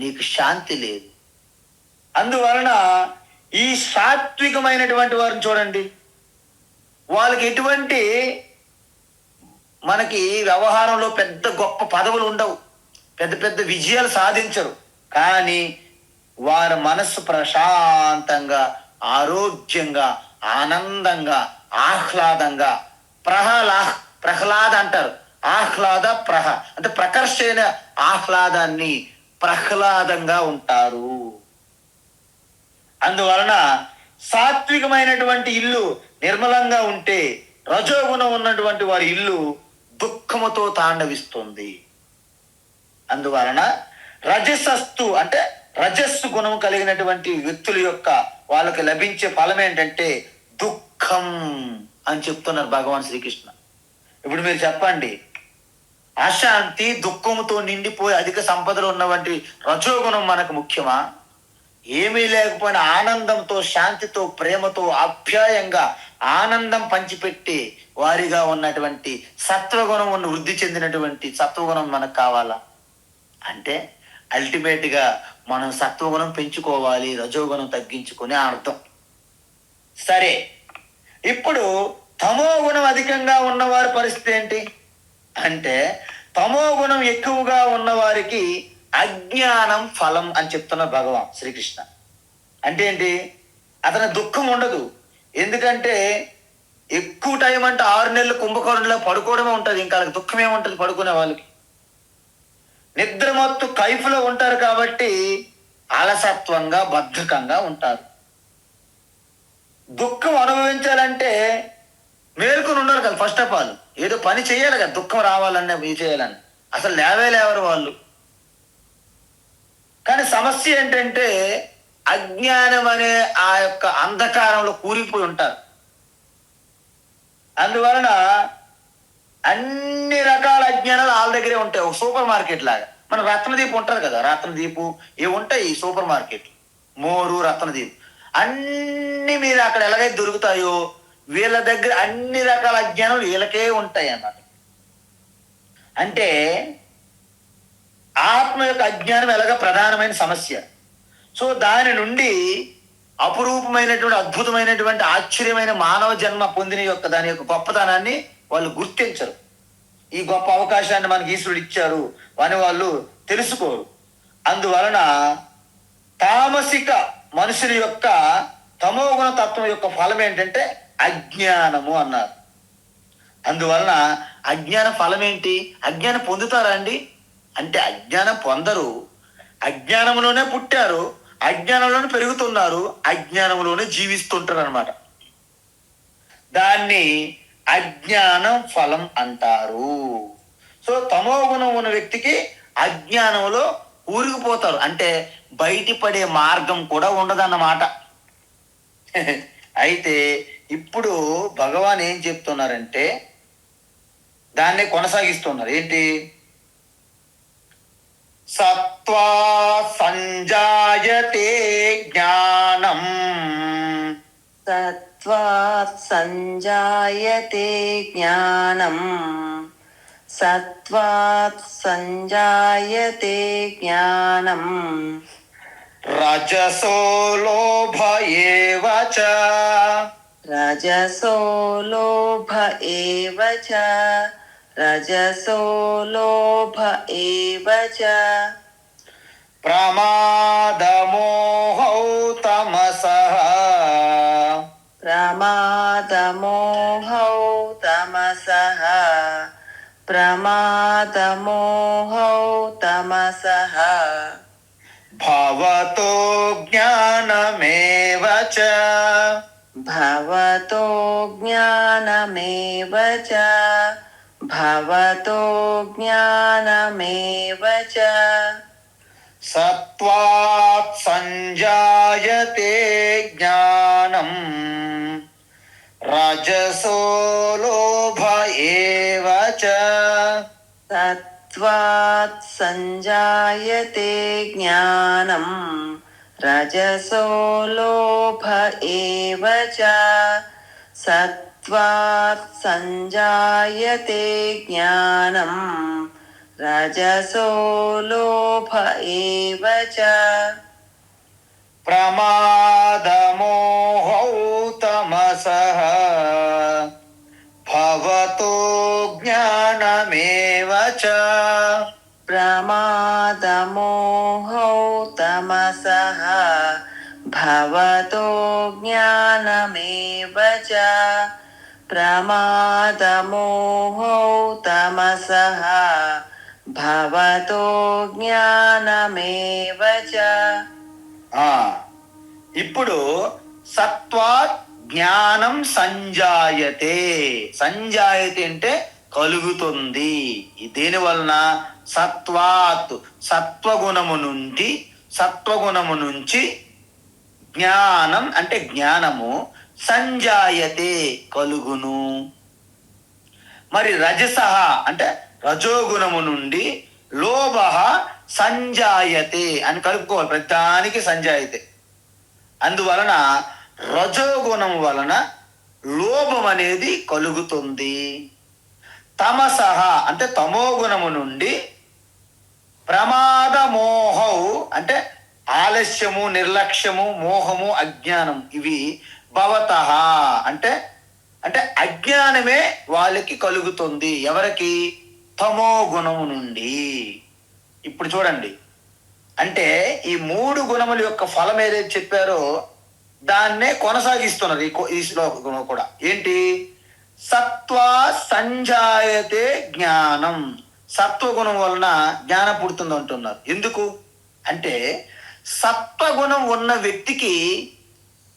నీకు శాంతి లేదు. అందువలన ఈ సాత్వికమైనటువంటి వారిని చూడండి, వాళ్ళకి ఎటువంటి మనకి వ్యవహారంలో పెద్ద గొప్ప పదవులు ఉండవు, పెద్ద పెద్ద విజయాలు సాధించరు, కానీ వారి మనస్సు ప్రశాంతంగా, ఆరోగ్యంగా, ఆనందంగా, ఆహ్లాదంగా, ప్రహ్లాద అంటారు, ఆహ్లాద అంటే ప్రకర్షణ ఆహ్లాదాన్ని ప్రహ్లాదంగా ఉంటారు. అందువలన సాత్వికమైనటువంటి ఇల్లు నిర్మలంగా ఉంటే రజోగుణం ఉన్నటువంటి వారి ఇల్లు దుఃఖముతో తాండవిస్తుంది. అందువలన రజసస్తు అంటే రజస్సు గుణం కలిగినటువంటి వ్యక్తుల యొక్క వాళ్ళకి లభించే ఫలం ఏంటంటే దుఃఖం అని చెప్తున్నారు భగవాన్ శ్రీకృష్ణ. ఇప్పుడు మీరు చెప్పండి, అశాంతి దుఃఖంతో నిండిపోయి అధిక సంపదలు ఉన్నటువంటి రజోగుణం మనకు ముఖ్యమా? ఏమీ లేకపోయినా ఆనందంతో, శాంతితో, ప్రేమతో, ఆప్యాయంగా ఆనందం పంచిపెట్టి వారిగా ఉన్నటువంటి సత్వగుణం వృద్ధి చెందినటువంటి సత్వగుణం మనకు కావాలా? అంటే అల్టిమేట్గా మనం సత్వగుణం పెంచుకోవాలి, రజోగుణం తగ్గించుకునే అర్థం. సరే, ఇప్పుడు తమో గుణం అధికంగా ఉన్నవారి పరిస్థితి ఏంటి అంటే, తమో గుణం ఎక్కువగా ఉన్నవారికి అజ్ఞానం ఫలం అని చెప్తున్న భగవాన్ శ్రీకృష్ణ. అంటే ఏంటి? అతని దుఃఖం ఉండదు. ఎందుకంటే ఎక్కువ టైం అంటే 6 నెలలు కుంభకర్ణులో పడుకోవడమే ఉంటుంది, ఇంకా వాళ్ళకి దుఃఖం ఏముంటుంది పడుకునే వాళ్ళకి. నిద్ర మొత్తం కైఫ్లో ఉంటారు కాబట్టి అలసత్వంగా, బద్ధకంగా ఉంటారు. దుఃఖం అనుభవించాలంటే మేల్కొని ఉండరు కదా. ఫస్ట్ ఆఫ్ ఆల్ ఏదో పని చేయాలి కదా, దుఃఖం రావాలన్నా ఇది చేయాలని. అసలు లేవరు వాళ్ళు. కానీ సమస్య ఏంటంటే అజ్ఞానం అనే ఆ యొక్క అంధకారంలో కూలిపోయి ఉంటారు. అందువలన అన్ని రకాల అజ్ఞానాలు వాళ్ళ దగ్గరే ఉంటాయి. ఒక సూపర్ మార్కెట్ లాగా. మన రత్నదీప్ ఉంటారు కదా, రత్నదీపు ఇవి ఉంటాయి ఈ సూపర్ మార్కెట్, మోరు, రత్నదీప్ అన్ని మీరు అక్కడ ఎలాగైతే దొరుకుతాయో వీళ్ళ దగ్గర అన్ని రకాల అజ్ఞానం వీళ్ళకే ఉంటాయి అన్నమాట. అంటే ఆత్మ యొక్క అజ్ఞానం ఎలాగ ప్రధానమైన సమస్య. సో దాని నుండి అపురూపమైనటువంటి, అద్భుతమైనటువంటి, ఆశ్చర్యమైన మానవ జన్మ పొందిన యొక్క దాని యొక్క గొప్పతనాన్ని వాళ్ళు గుర్తించరు. ఈ గొప్ప అవకాశాన్ని మనకి ఈశ్వరుడు ఇచ్చారు అని వాళ్ళు తెలుసుకోరు. అందువలన తామసిక మనుషుల యొక్క తమోగుణ తత్వం యొక్క ఫలం ఏంటంటే అజ్ఞానము అన్నారు. అందువలన అజ్ఞాన ఫలం ఏంటి? అజ్ఞానం పొందుతారా అండి అంటే అజ్ఞానం పొందరు. అజ్ఞానంలోనే పుట్టారు, అజ్ఞానంలోనే పెరుగుతున్నారు, అజ్ఞానంలోనే జీవిస్తుంటారు అనమాట. దాన్ని అజ్ఞానం ఫలం అంటారు. సో తమో గుణం ఉన్న వ్యక్తికి అజ్ఞానంలో ఊరికిపోతారు, అంటే బయటపడే మార్గం కూడా ఉండదన్నమాట. అయితే ఇప్పుడు భగవాన్ ఏం చెప్తున్నారంటే దాన్ని కొనసాగిస్తున్నారు. ఏంటి? సత్వా సంజాయతే జ్ఞానం, సత్వాత్ సంజాయతే జ్ఞానం, సత్వాత్ సంజాయతే జ్ఞానం, రజసో లోభ ఏవ చ, రజసో లోభ ఏవ చ, రజసో లోభ ఏవ చ, ప్రమాదమోహౌ తమసః, ప్రమాదమోహౌ తమసః, ప్రమాదమోహౌ తమసః, భవతో జ్ఞానమేవ చ, భవతో జ్ఞానమేవ చ, భవతో జ్ఞానమేవ చ, సత్వాత్ సంజాయతే జ్ఞానం, రజసో లోభ ఏవ చ, సత్వాత్ సంజాయతే జ్ఞానం, రజసో లోభ ఏవ చ, సత్వాత్ సంజాయతే జ్ఞానం, రజసో లోభ ఏవ చ. ప్రమాదమోహౌ తమసః భవతో జ్ఞానమేవ చ. ప్రమాదమోహౌ తమసః భవతో జ్ఞానమేవ చ. ప్రమాదమోహౌ తమసః భవతో జ్ఞానమేవ చ. ఆ, ఇప్పుడు సత్వాత్ జ్ఞానం సంజాయతే. సంజాయతే అంటే కలుగుతుంది. దేని వలన? సత్వాత్ సత్వగుణము నుంచి జ్ఞానం అంటే జ్ఞానము సంజాయతే కలుగును. మరి రజసః అంటే రజోగుణము నుండి లోభ సంజాయతే అని కలుపుకోవాలి. ప్రతిదానికి సంజాయతే. అందువలన రజోగుణం వలన లోభం అనేది కలుగుతుంది. తమసః అంటే తమోగుణము నుండి ప్రమాదమోహౌ అంటే ఆలస్యము, నిర్లక్ష్యము, మోహము, అజ్ఞానం ఇవి భవతః అంటే అంటే అజ్ఞానమే వాళ్ళకి కలుగుతుంది. ఎవరికి? తమో గుణము నుండి. ఇప్పుడు చూడండి, అంటే ఈ 3 గుణముల యొక్క ఫలం ఏదైతే చెప్పారో దాన్నే కొనసాగిస్తున్నారు ఈ శ్లోకంలో కూడా. ఏంటి? సత్వా సంజాయతే జ్ఞానం. సత్వగుణం వలన జ్ఞానం పుడుతుంది అంటున్నారు. ఎందుకు అంటే సత్వగుణం ఉన్న వ్యక్తికి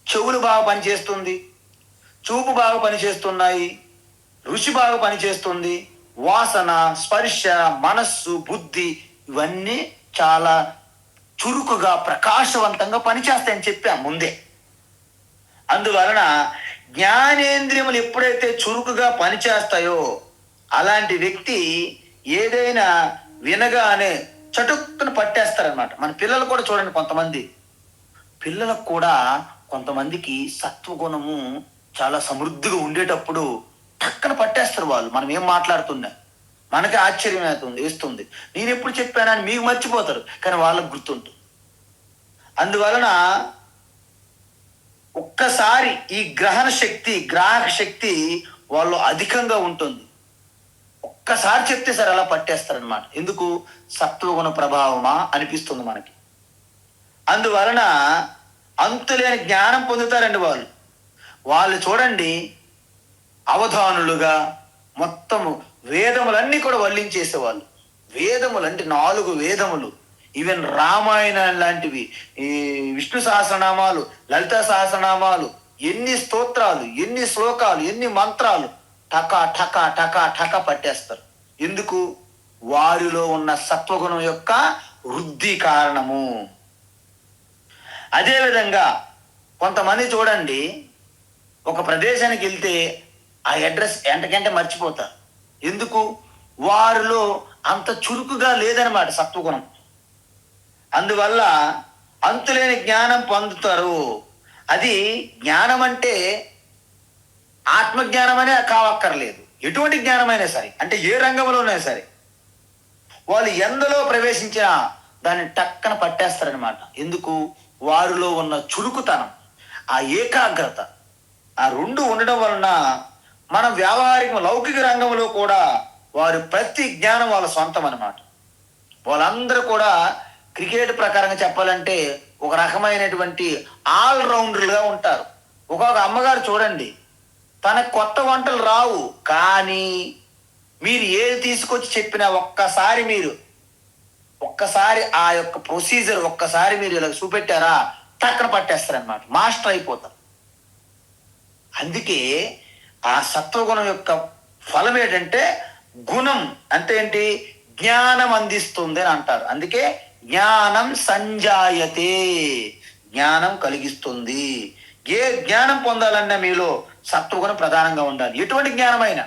చెవులు బాగా పనిచేస్తుంది, చూపు బాగా పనిచేస్తున్నాయి, రుచి బాగా పనిచేస్తుంది, వాసన, స్పర్శ, మనస్సు, బుద్ధి ఇవన్నీ చాలా చురుకుగా ప్రకాశవంతంగా పనిచేస్తాయని చెప్పాం ముందే. అందువలన జ్ఞానేంద్రియములు ఎప్పుడైతే చురుకుగా పనిచేస్తాయో అలాంటి వ్యక్తి ఏదైనా వినగానే చటుక్కున పట్టేస్తారనమాట. మన పిల్లలు కూడా చూడండి, కొంతమంది పిల్లలకు కూడా కొంతమందికి సత్వగుణము చాలా సమృద్ధిగా ఉండేటప్పుడు టక్కన పట్టేస్తారు వాళ్ళు. మనం ఏం మాట్లాడుతున్నా మనకి ఆశ్చర్యం వేస్తుంది. నేను ఎప్పుడు చెప్పానని మీకు మర్చిపోతారు, కానీ వాళ్ళకు గుర్తుంటుంది. అందువలన ఒక్కసారి ఈ గ్రాహక శక్తి వాళ్ళు అధికంగా ఉంటుంది. ఒక్కసారి చెప్తే సరే అలా పట్టేస్తారనమాట. ఎందుకు? సత్వగుణ ప్రభావమా అనిపిస్తుంది మనకి. అందువలన అంతులేని జ్ఞానం పొందుతారండి వాళ్ళు చూడండి, అవధానులుగా మొత్తము వేదములన్నీ కూడా వల్లించేసేవాళ్ళు. వేదములు అంటే 4 వేదములు, ఈవెన్ రామాయణం లాంటివి, ఈ విష్ణు సహస్రనామాలు, లలిత సహస్రనామాలు, ఎన్ని స్తోత్రాలు, ఎన్ని శ్లోకాలు, ఎన్ని మంత్రాలు టకా టకా టకా టకా పట్టేస్తారు. ఎందుకు? వారిలో ఉన్న సత్వగుణం యొక్క వృద్ధి కారణము. అదేవిధంగా కొంతమంది చూడండి, ఒక ప్రదేశానికి వెళ్తే ఆ అడ్రస్ ఎంతకంటే మర్చిపోతారు. ఎందుకు? వారిలో అంత చురుకుగా లేదనమాట సత్వగుణం. అందువల్ల అంతులేని జ్ఞానం పొందుతారు. అది జ్ఞానం అంటే ఆత్మజ్ఞానం అనే కావక్కర్లేదు, ఎటువంటి జ్ఞానమైనా సరే, అంటే ఏ రంగంలోనైనా సరే వాళ్ళు ఎందులో ప్రవేశించినా దాన్ని టక్కన పట్టేస్తారనమాట. ఎందుకు? వారిలో ఉన్న చురుకుతనం, ఆ ఏకాగ్రత, ఆ 2 ఉండడం వలన మన వ్యావహారిక లౌకిక రంగంలో కూడా వారి ప్రతి జ్ఞానం వాళ్ళ సొంతం అనమాట. వాళ్ళందరూ కూడా క్రికెట్ ప్రకారంగా చెప్పాలంటే ఒక రకమైనటువంటి ఆల్రౌండర్లుగా ఉంటారు. ఒక్కొక్క అమ్మగారు చూడండి, తనకు కొత్త వంటలు రావు, కానీ మీరు ఏది తీసుకొచ్చి చెప్పినా ఒక్కసారి ఆ యొక్క ప్రొసీజర్ ఒక్కసారి మీరు ఇలా చూపెట్టారా టక్కన పట్టేస్తారనమాట, మాస్టర్ అయిపోతారు. అందుకే ఆ సత్వగుణం యొక్క ఫలం ఏంటంటే గుణం అంటే ఏంటి? జ్ఞానం అందిస్తుంది అని అంటారు. అందుకే జ్ఞానం సంజాయతే, జ్ఞానం కలిగిస్తుంది. ఏ జ్ఞానం పొందాలన్నా మీలో సత్వగుణం ప్రధానంగా ఉండాలి. ఎటువంటి జ్ఞానమైనా,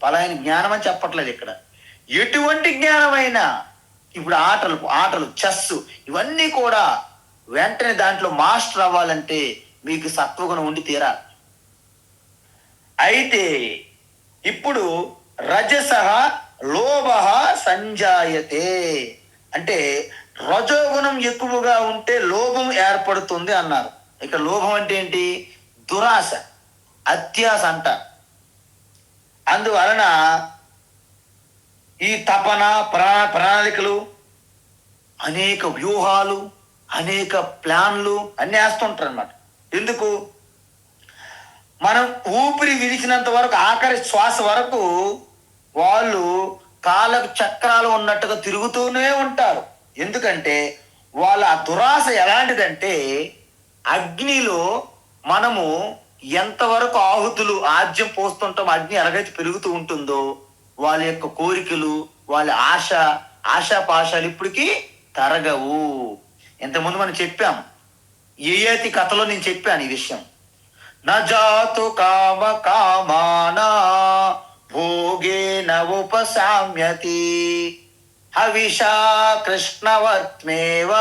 పలాయన జ్ఞానం అని చెప్పట్లేదు ఇక్కడ, ఎటువంటి జ్ఞానమైనా. ఇప్పుడు ఆటలు చెస్ ఇవన్నీ కూడా వెంటనే దాంట్లో మాస్టర్ అవ్వాలంటే మీకు సత్వగుణం ఉండి తీరాలి. అయితే ఇప్పుడు రజసః లోభః సంజాయతే అంటే రజోగుణం ఎక్కువగా ఉంటే లోభం ఏర్పడుతుంది అన్నారు. ఇక లోభం అంటే ఏంటి? దురాశ, అత్యాశ అంట. అందువలన ఈ తపన, ప్రణాళికలు, అనేక వ్యూహాలు, అనేక ప్లాన్లు అన్నీ వేస్తుంటారు అనమాట. ఎందుకు? మనం ఊపిరి విడిచినంత వరకు, ఆఖరి శ్వాస వరకు వాళ్ళు కాళ్ళకు చక్రాలు ఉన్నట్టుగా తిరుగుతూనే ఉంటారు. ఎందుకంటే వాళ్ళ ఆ దురాశ ఎలాంటిదంటే, అగ్నిలో మనము ఎంతవరకు ఆజ్యం పోస్తుంటాం, అగ్ని ఎలాగైతే పెరుగుతూ ఉంటుందో వాళ్ళ యొక్క కోరికలు, వాళ్ళ ఆశాపాశాలు ఇప్పటికీ తరగవు. ఇంతకుముందు మనం చెప్పాం, యయాతి కథలో నేను చెప్పాను ఈ విషయం. నజాతు కామ కామానా భోగేన ఉపశామ్యతి హవిషా కృష్ణవర్త్మేవ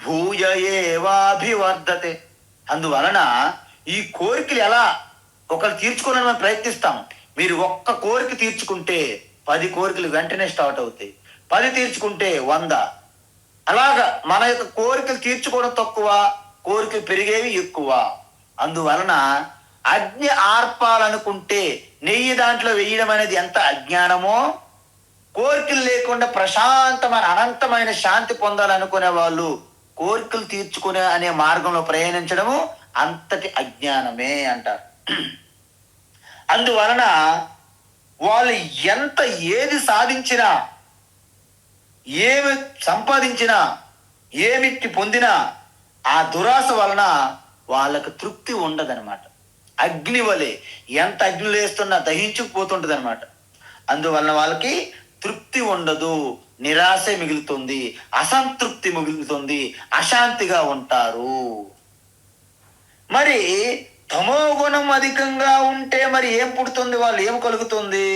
భూయ ఏవాభివర్ధతే. అందువలన ఈ కోరికలు ఎలా ఒకరు తీర్చుకోవాలని మనం ప్రయత్నిస్తాం. మీరు ఒక్క కోరిక తీర్చుకుంటే 10 కోరికలు వెంటనే స్టార్ట్ అవుతాయి. 10 తీర్చుకుంటే 100. అలాగా మన యొక్క కోరికలు తీర్చుకోవడం తక్కువ, కోరికలు పెరిగేవి ఎక్కువ. అందువలన అగ్ని ఆర్పాలనుకుంటే నెయ్యి దాంట్లో వేయడం అనేది ఎంత అజ్ఞానమో, కోరికలు లేకుండా ప్రశాంతమైన అనంతమైన శాంతి పొందాలనుకునే వాళ్ళు కోరికలు తీర్చుకునే అనే మార్గంలో ప్రయాణించడము అంతటి అజ్ఞానమే అంటారు. అందువలన వాళ్ళు ఎంత ఏది సాధించినా, ఏమి సంపాదించినా, ఏమిటి పొందినా ఆ దురాశ వలన వాళ్ళకు తృప్తి ఉండదనమాట. అగ్ని వలె ఎంత అగ్ని లేస్తున్నా దహించుకుపోతుంటది అనమాట. అందువలన వాళ్ళకి తృప్తి ఉండదు, నిరాశ మిగులుతుంది, అసంతృప్తి మిగులుతుంది, అశాంతిగా ఉంటారు. మరి తమో గుణం అధికంగా ఉంటే మరి ఏం పుడుతుంది? వాళ్ళు ఏం కలుగుతుంది?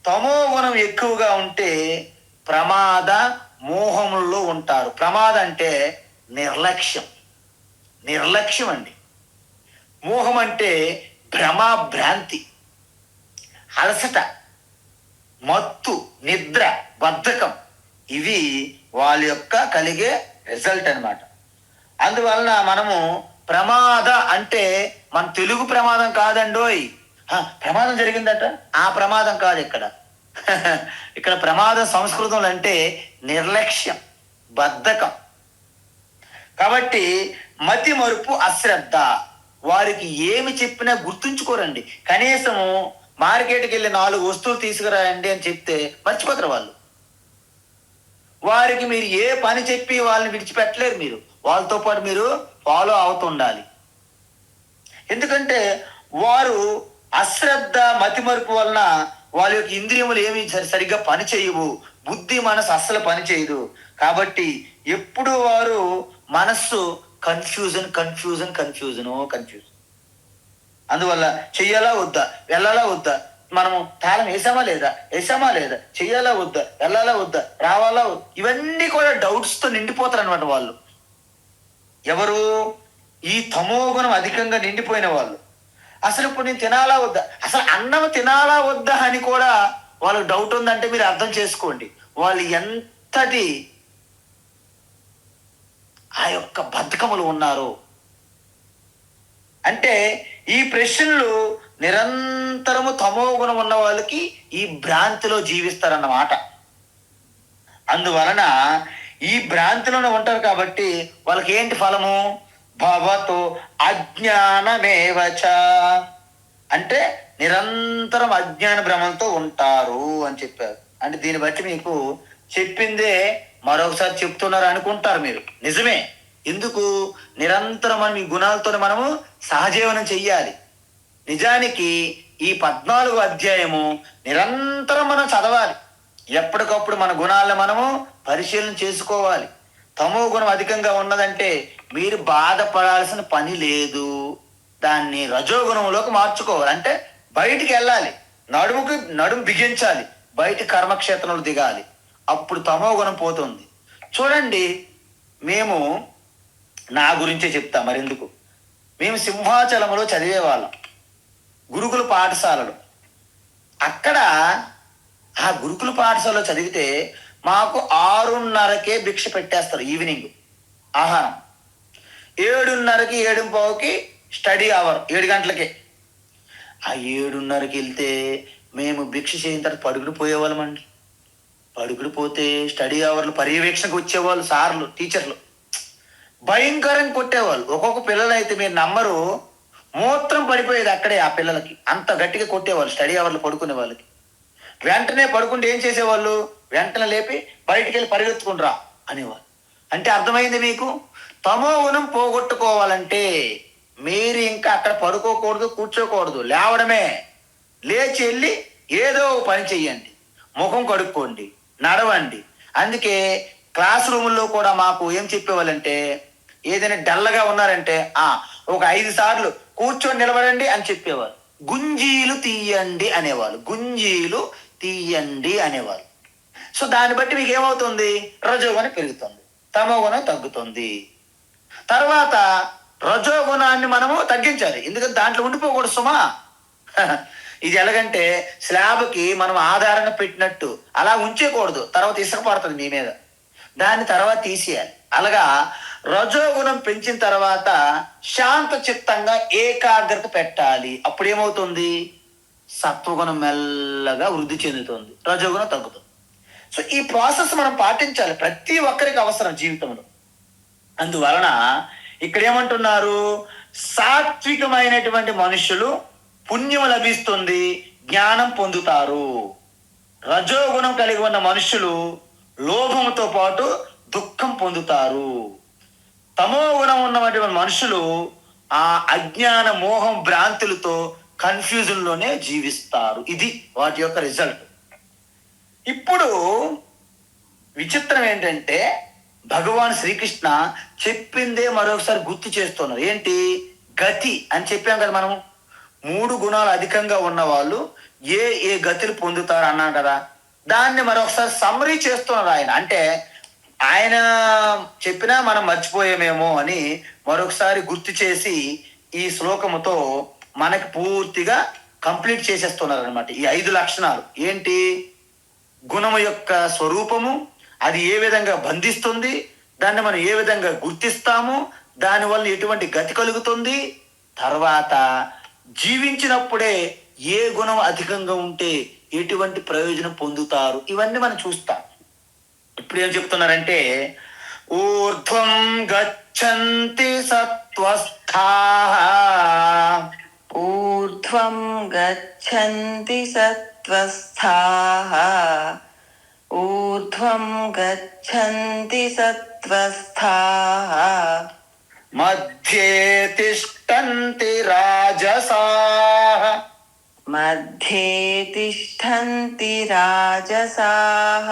తమో గుణం ఎక్కువగా ఉంటే ప్రమాద మోహముల్లో ఉంటారు. ప్రమాదం అంటే నిర్లక్ష్యం అండి. మోహం అంటే భ్రమ, భ్రాంతి, అలసట, మత్తు, నిద్ర, బద్ధకం. ఇవి వాళ్ళ యొక్క కలిగే రిజల్ట్ అన్నమాట. అందువలన మనము ప్రమాద అంటే మన తెలుగు ప్రమాదం కాదండోయ్. ప్రమాదం జరిగిందట, ఆ ప్రమాదం కాదు ఇక్కడ. ఇక్కడ ప్రమాదం సంస్కృతంలో అంటే నిర్లక్ష్యం, బద్ధకం. కాబట్టి మతి మరుపు, అశ్రద్ధ. వారికి ఏమి చెప్పినా గుర్తుంచుకోరండి. కనీసము మార్కెట్కి వెళ్ళి 4 వస్తువులు తీసుకురాయండి అని చెప్తే మర్చిపోతారు వాళ్ళు. వారికి మీరు ఏ పని చెప్పి వాళ్ళని విడిచిపెట్టలేరు. మీరు వాళ్ళతో పాటు మీరు ఫాలో అవుతుండాలి. ఎందుకంటే వారు అశ్రద్ధ, మతిమరుపు వలన వాళ్ళ యొక్క ఇంద్రియములు ఏమి సరిగ్గా పని చేయవు, బుద్ధి మనసు అస్సలు పని చేయదు. కాబట్టి ఎప్పుడు వారు మనస్సు కన్ఫ్యూజన్. అందువల్ల చెయ్యాలా వద్దా, వెళ్ళాలా వద్దా, మనము తాళం వేసామా లేదా, చెయ్యాలా వద్దా, వెళ్ళాలా వద్దా, రావాలా, ఇవన్నీ కూడా డౌట్స్ తో నిండిపోతారు అనమాట వాళ్ళు. ఎవరు? ఈ తమోగుణం అధికంగా నిండిపోయిన వాళ్ళు. అసలు ఇప్పుడు నేను తినాలా వద్దా, అసలు అన్నం తినాలా వద్దా అని కూడా వాళ్ళకి డౌట్ ఉందంటే మీరు అర్థం చేసుకోండి వాళ్ళు ఎంతటి ఆ యొక్క బద్ధకములు ఉన్నారు. అంటే ఈ ప్రశ్నలు నిరంతరము తమో గుణం ఉన్న వాళ్ళకి ఈ భ్రాంతిలో జీవిస్తారన్నమాట. అందువలన ఈ భ్రాంతిలోనే ఉంటారు కాబట్టి వాళ్ళకి ఏంటి ఫలము? భవతో అజ్ఞానమేవచ, అంటే నిరంతరం అజ్ఞాన భ్రమంతో ఉంటారు అని చెప్పారు. అంటే దీన్ని బట్టి మీకు చెప్పిందే మరొకసారి చెప్తున్నారు అనుకుంటారు మీరు. నిజమే. ఎందుకు? నిరంతరం మనం ఈ గుణాలతోనే మనము సహజీవనం చెయ్యాలి. నిజానికి ఈ 14వ అధ్యాయము నిరంతరం మనం చదవాలి. ఎప్పటికప్పుడు మన గుణాలను మనము పరిశీలన చేసుకోవాలి. తమో గుణం అధికంగా ఉన్నదంటే మీరు బాధపడాల్సిన పని లేదు. దాన్ని రజోగుణంలోకి మార్చుకోవాలి. అంటే బయటికి వెళ్ళాలి, నడుము బిగించాలి, బయట కర్మక్షేత్రంలో దిగాలి. అప్పుడు తమో గుణం పోతుంది. చూడండి, మేము నా గురించే చెప్తా మరెందుకు. మేము సింహాచలంలో చదివేవాళ్ళం, గురుకుల పాఠశాలలు. అక్కడ ఆ గురుకుల పాఠశాలలో చదివితే మాకు 6:30కే భిక్ష పెట్టేస్తారు ఈవినింగ్ ఆహారం. 7:30కి 7:15కి స్టడీ అవర్ 7 గంటలకే. ఆ 7:30కి వెళ్తే మేము భిక్ష చేసిన తర్వాత పడుకుని పోయేవాళ్ళమండి. పడుకుని పోతే స్టడీ అవర్లు పర్యవేక్షణకు వచ్చేవాళ్ళు సార్లు టీచర్లు భయంకరంగా కొట్టేవాళ్ళు. ఒక్కొక్క పిల్లలు అయితే మీరు నమ్మరు, మూత్రం పడిపోయేది అక్కడే ఆ పిల్లలకి, అంత గట్టిగా కొట్టేవాళ్ళు స్టడీ అవర్లు పడుకునే వాళ్ళకి. వెంటనే పడుకుంటే ఏం చేసేవాళ్ళు, వెంటనే లేపి బయటికి వెళ్ళి పరిగెత్తుకుని రా అనేవాళ్ళు. అంటే అర్థమైంది మీకు? తమో గుణం పోగొట్టుకోవాలంటే మీరు ఇంకా అక్కడ పడుకోకూడదు, కూర్చోకూడదు, లేవడమే. లేచి వెళ్ళి ఏదో పని చెయ్యండి, ముఖం కడుక్కోండి, నడవండి. అందుకే క్లాస్ రూముల్లో కూడా మాకు ఏం చెప్పేవాళ్ళంటే, ఏదైనా డల్లగా ఉన్నారంటే ఒక 5 సార్లు కూర్చొని నిలబడండి అని చెప్పేవారు. గుంజీలు తీయండి అనేవాళ్ళు, గుంజీలు తీయండి అనేవాళ్ళు. సో దాన్ని బట్టి మీకు ఏమవుతుంది, రజోగుణం పెరుగుతుంది, తమో గుణం తగ్గుతుంది. తర్వాత రజోగుణాన్ని మనము తగ్గించాలి, ఎందుకంటే దాంట్లో ఉండిపోకూడదు సుమా. ఇది ఎలాగంటే స్లాబ్కి మనం ఆధారంగా పెట్టినట్టు అలా ఉంచేయకూడదు, తర్వాత ఇసుక పడుతుంది మీ మీద, దాన్ని తర్వాత తీసేయాలి. అలాగా రజోగుణం పెంచిన తర్వాత శాంత చిత్తంగా ఏకాగ్రత పెట్టాలి. అప్పుడు ఏమవుతుంది, సత్వగుణం మెల్లగా వృద్ధి చెందుతుంది, రజోగుణం తగ్గుతుంది. సో ఈ ప్రాసెస్ మనం పాటించాలి, ప్రతి ఒక్కరికి అవసరం జీవితంలో. అందువలన ఇక్కడ ఏమంటున్నారు, సాత్వికమైనటువంటి మనుషులు పుణ్యం లభిస్తుంది, జ్ఞానం పొందుతారు. రజోగుణం కలిగి ఉన్న మనుషులు లోభంతో పాటు దుఃఖం పొందుతారు. తమో గుణం ఉన్నటువంటి మనుషులు ఆ అజ్ఞాన మోహం భ్రాంతులతో కన్ఫ్యూజన్ లోనే జీవిస్తారు. ఇది వాటి యొక్క రిజల్ట్. ఇప్పుడు విచిత్రం ఏంటంటే భగవాన్ శ్రీకృష్ణ చెప్పిందే మరొకసారి గుర్తు చేస్తున్నారు. ఏంటి, గతి అని చెప్పాం కదా మనము. 3 గుణాలు అధికంగా ఉన్న వాళ్ళు ఏ ఏ గతులు పొందుతారు అన్నాం కదా, దాన్ని మరొకసారి సమ్మరీ చేస్తున్నారు ఆయన. అంటే ఆయన చెప్పినా మనం మర్చిపోయామేమో అని మరొకసారి గుర్తు చేసి ఈ శ్లోకముతో మనకి పూర్తిగా కంప్లీట్ చేసేస్తున్నారు అనమాట. ఈ 5 లక్షణాలు ఏంటి, గుణము యొక్క స్వరూపము, అది ఏ విధంగా బంధిస్తుంది, దాన్ని మనం ఏ విధంగా గుర్తిస్తాము, దానివల్ల ఎటువంటి గతి కలుగుతుంది, తర్వాత జీవించినప్పుడే ఏ గుణం అధికంగా ఉంటే ఎటువంటి ప్రయోజనం పొందుతారు, ఇవన్నీ మనం చూస్తాం. ఇప్పుడు ఏం చెప్తున్నారంటే, ఊర్ధ్వం గచ్చంతి సత్వస్థాః, ఊర్ధ్వం గచ్చంతి సత్వస్థాః, ఊర్ధ్వం గచ్చంతి సత్వస్థాః, మధ్యే తిష్టంతి రాజసాః, మధ్యే తిష్టంతి రాజసాః,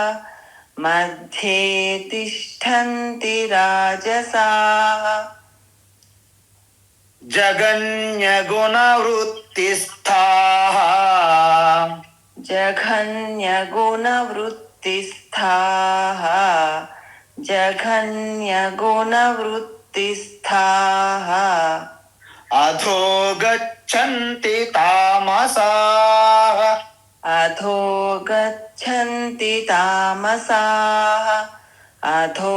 మధ్యే తిష్టంతి రాజసాః, జగన్యగుణవృత్తిస్థాః, జఘన్యగుణవృత్తిస్థాః, జఘన్యగుణవృత్తిస్థాః, అధో గచ్చంతి తామసాః, అధో గచ్చంతి తామసాః, అధో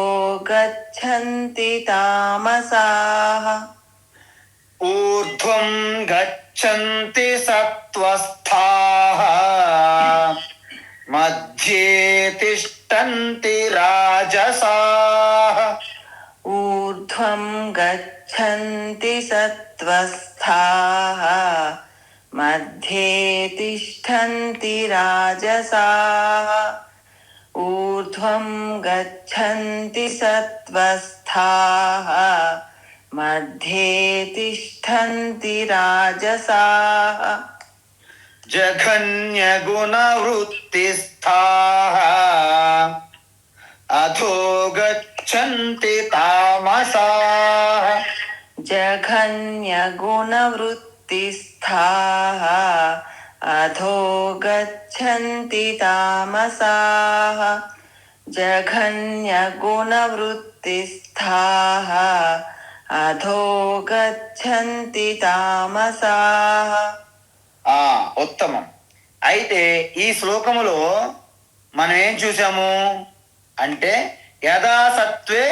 గచ్చంతి తామసాః, ఊర్ధ్వం గచ్చంతి సత్వస్థాః, మధ్యే తిష్టంతి రాజసాః, ఊర్ధ్వం గచ్చంతి సత్వస్థాః, మధ్యే తిష్టంతి రాజసాః, ఊర్ధ్వం గచ్చంతి సత్వస్థాః, మధ్యే తిష్టంతి రాజసాః, జఘన్యగుణవృత్తిస్థాః, అధో గచ్చంతి తామసాః, జఘన్యగుణవృత్తిస్థాః, అధో గచ్చంతి తామసాః, జఘన్యగుణవృత్తిస్థాః, అధో గచ్చంతి తామసాః. ఉత్తమం. అయితే ఈ శ్లోకములో మనం ఏం చూసాము, అంటే యథాసత్వే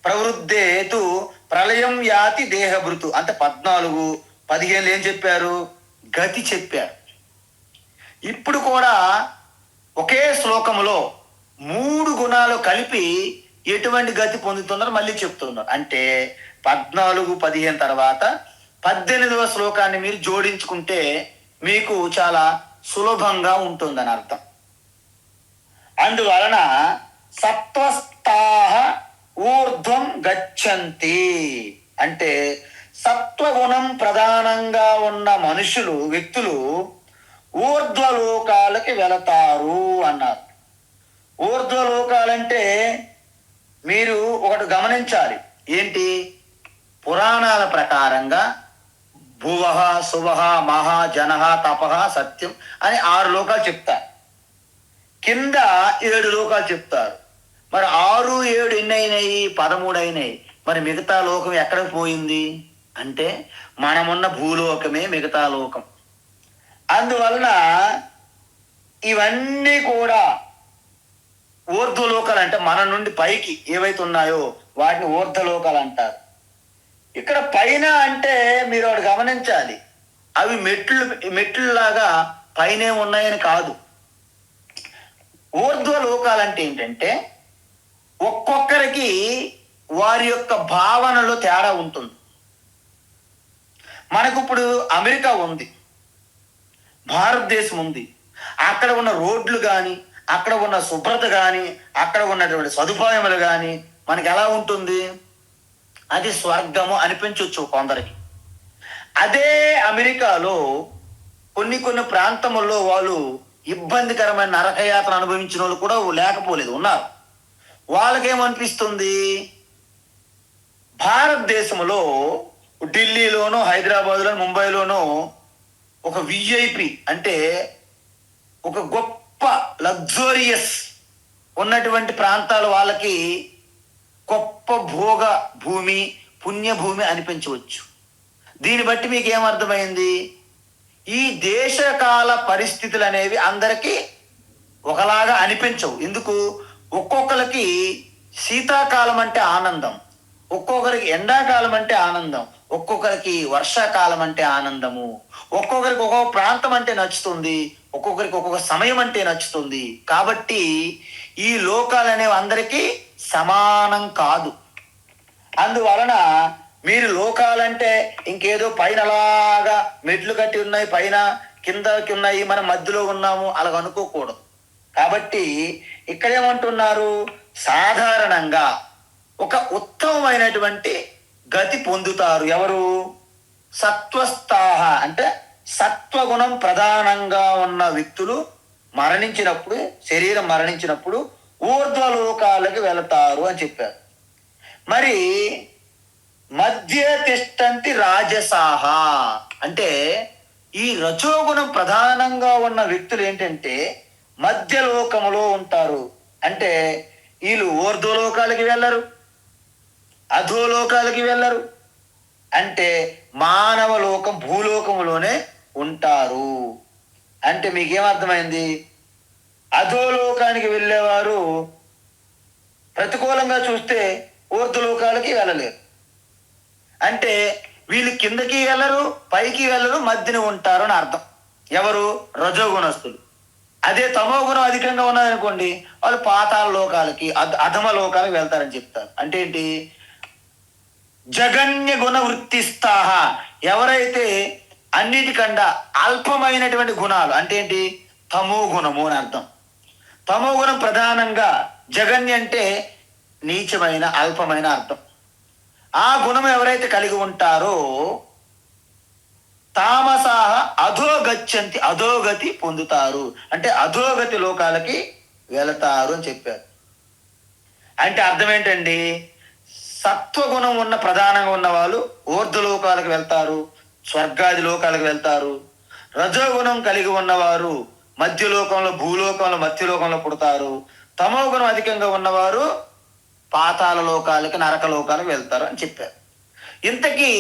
ప్రవృద్ధేతు ప్రళయం యాతి దేహభృతు అంటే 14, 15 ఏం చెప్పారు? గతి చెప్పారు. ఇప్పుడు కూడా ఒకే శ్లోకములో 3 గుణాలు కలిపి ఎటువంటి గతి పొందుతున్నారో మళ్ళీ చెప్తున్నారు. అంటే 14, 15 తర్వాత 18వ శ్లోకాన్ని మీరు జోడించుకుంటే మీకు చాలా సులభంగా ఉంటుందని అర్థం. అందువలన సత్వస్థాహ ఊర్ధ్వం గచ్చంతి అంటే సత్వగుణం ప్రధానంగా ఉన్న మనుషులు, వ్యక్తులు ఊర్ధ్వలోకాలకి వెళతారు అన్నారు. ఊర్ధ్వలోకాలంటే మీరు ఒకటి గమనించాలి. ఏంటి? పురాణాల ప్రకారంగా భువః, శువః, మహా, జనః, తపః, సత్యం అని 6 లోకాలు చెప్తారు. కింద 7 లోకాలు చెప్తారు. మరి 6, 7 ఎన్ని అయినాయి? 13 అయినాయి. మరి మిగతా లోకం ఎక్కడికి పోయింది అంటే మనమున్న భూలోకమే మిగతా లోకం. అందువలన ఇవన్నీ కూడా ఊర్ధ్వలోకాలు అంటే మన నుండి పైకి ఏవైతే ఉన్నాయో వాటిని ఊర్ధ్వలోకాలు అంటారు. ఇక్కడ పైన అంటే మీరు ఒకటి గమనించాలి, అవి మెట్లులాగా పైనే ఉన్నాయని కాదు. ఊర్ధ్వలోకాలంటే ఏంటంటే ఒక్కొక్కరికి వారి యొక్క భావనలో తేడా ఉంటుంది. మనకు ఇప్పుడు అమెరికా ఉంది, భారతదేశం ఉంది. అక్కడ ఉన్న రోడ్లు కానీ, అక్కడ ఉన్న శుభ్రత కానీ, అక్కడ ఉన్నటువంటి సదుపాయములు కానీ మనకి ఎలా ఉంటుంది? అది స్వర్గము అనిపించవచ్చు కొందరికి. అదే అమెరికాలో కొన్ని ప్రాంతముల్లో వాళ్ళు ఇబ్బందికరమైన నరకయాతన అనుభవించిన వాళ్ళు కూడా లేకపోలేదు, ఉన్నారు. వాళ్ళకేమనిపిస్తుంది? భారతదేశంలో ఢిల్లీలోనో, హైదరాబాద్లో, ముంబైలోనో ఒక విఐపి అంటే ఒక గొప్ప లగ్జూరియస్ ఉన్నటువంటి ప్రాంతాలు వాళ్ళకి గొప్ప భోగ భూమి, పుణ్యభూమి అనిపించవచ్చు. దీన్ని బట్టి మీకు ఏమర్థమైంది? ఈ దేశకాల పరిస్థితులు అనేవి అందరికీ ఒకలాగా అనిపించవు. ఎందుకు? ఒక్కొక్కరికి శీతాకాలం అంటే ఆనందం, ఒక్కొక్కరికి ఎండాకాలం అంటే ఆనందం, ఒక్కొక్కరికి వర్షాకాలం అంటే ఆనందము, ఒక్కొక్కరికి ఒక్కొక్క ప్రాంతం అంటే నచ్చుతుంది, ఒక్కొక్కరికి ఒక్కొక్క సమయం అంటే నచ్చుతుంది. కాబట్టి ఈ లోకాలు అనేవి అందరికీ సమానం కాదు. అందువలన మీరు లోకాలంటే ఇంకేదో పైన అలాగా మెట్లు కట్టి ఉన్నాయి, పైన కిందకి ఉన్నాయి, మనం మధ్యలో ఉన్నాము అలాగ అనుకోకూడదు. కాబట్టి ఇక్కడేమంటున్నారు? సాధారణంగా ఒక ఉత్తమమైనటువంటి గతి పొందుతారు. ఎవరు? సత్వస్థాహ అంటే సత్వగుణం ప్రధానంగా ఉన్న వ్యక్తులు మరణించినప్పుడు, శరీరం మరణించినప్పుడు ఊర్ధ్వలోకాలకు వెళతారు అని చెప్పారు. మరి మధ్య తిష్టంతి రాజసాహ అంటే ఈ రజోగుణం ప్రధానంగా ఉన్న వ్యక్తులు ఏంటంటే మధ్యలోకములో ఉంటారు. అంటే వీళ్ళు ఊర్ధ్వలోకాలకి వెళ్ళరు, అధోలోకాలకి వెళ్ళరు. అంటే మానవ లోకం, భూలోకములోనే ఉంటారు. అంటే మీకేమర్థమైంది? అధోలోకానికి వెళ్ళేవారు ప్రతికూలంగా చూస్తే ఊర్ధ్వలోకాలకి వెళ్ళలేరు. అంటే వీళ్ళు కిందకి వెళ్ళరు, పైకి వెళ్ళరు, మధ్యన ఉంటారు అని అర్థం. ఎవరు? రజోగుణస్తులు. అదే తమో గుణం అధికంగా ఉన్నదనుకోండి, వాళ్ళు పాతాళ లోకాలకి, అధమ లోకాలకు వెళ్తారని చెప్తారు. అంటే ఏంటి? జగన్య గుణ వృత్తిస్థాహ ఎవరైతే అన్నిటికన్నా అల్పమైనటువంటి గుణాలు అంటే ఏంటి? తమో గుణము అని అర్థం. తమో గుణం ప్రధానంగా జగన్య అంటే నీచమైన, అల్పమైన అర్థం. ఆ గుణం ఎవరైతే కలిగి ఉంటారో తామసాహ అధోగచ్చంతి అధోగతి పొందుతారు. అంటే అధోగతి లోకాలకి వెళతారు అని చెప్పారు. అంటే అర్థం ఏంటండి? సత్వగుణం ఉన్న ప్రధానంగా ఉన్న వాళ్ళు ఊర్ధ్వలోకాలకు వెళ్తారు, స్వర్గాది లోకాలకు వెళ్తారు. రజోగుణం కలిగి ఉన్నవారు మధ్యలోకంలో, భూలోకంలో, మధ్యలోకంలో పుడతారు. తమో గుణం అధికంగా ఉన్నవారు పాతాళ లోకాలకి, నరక లోకాలకు వెళ్తారు అని చెప్పారు. ఇంతకీ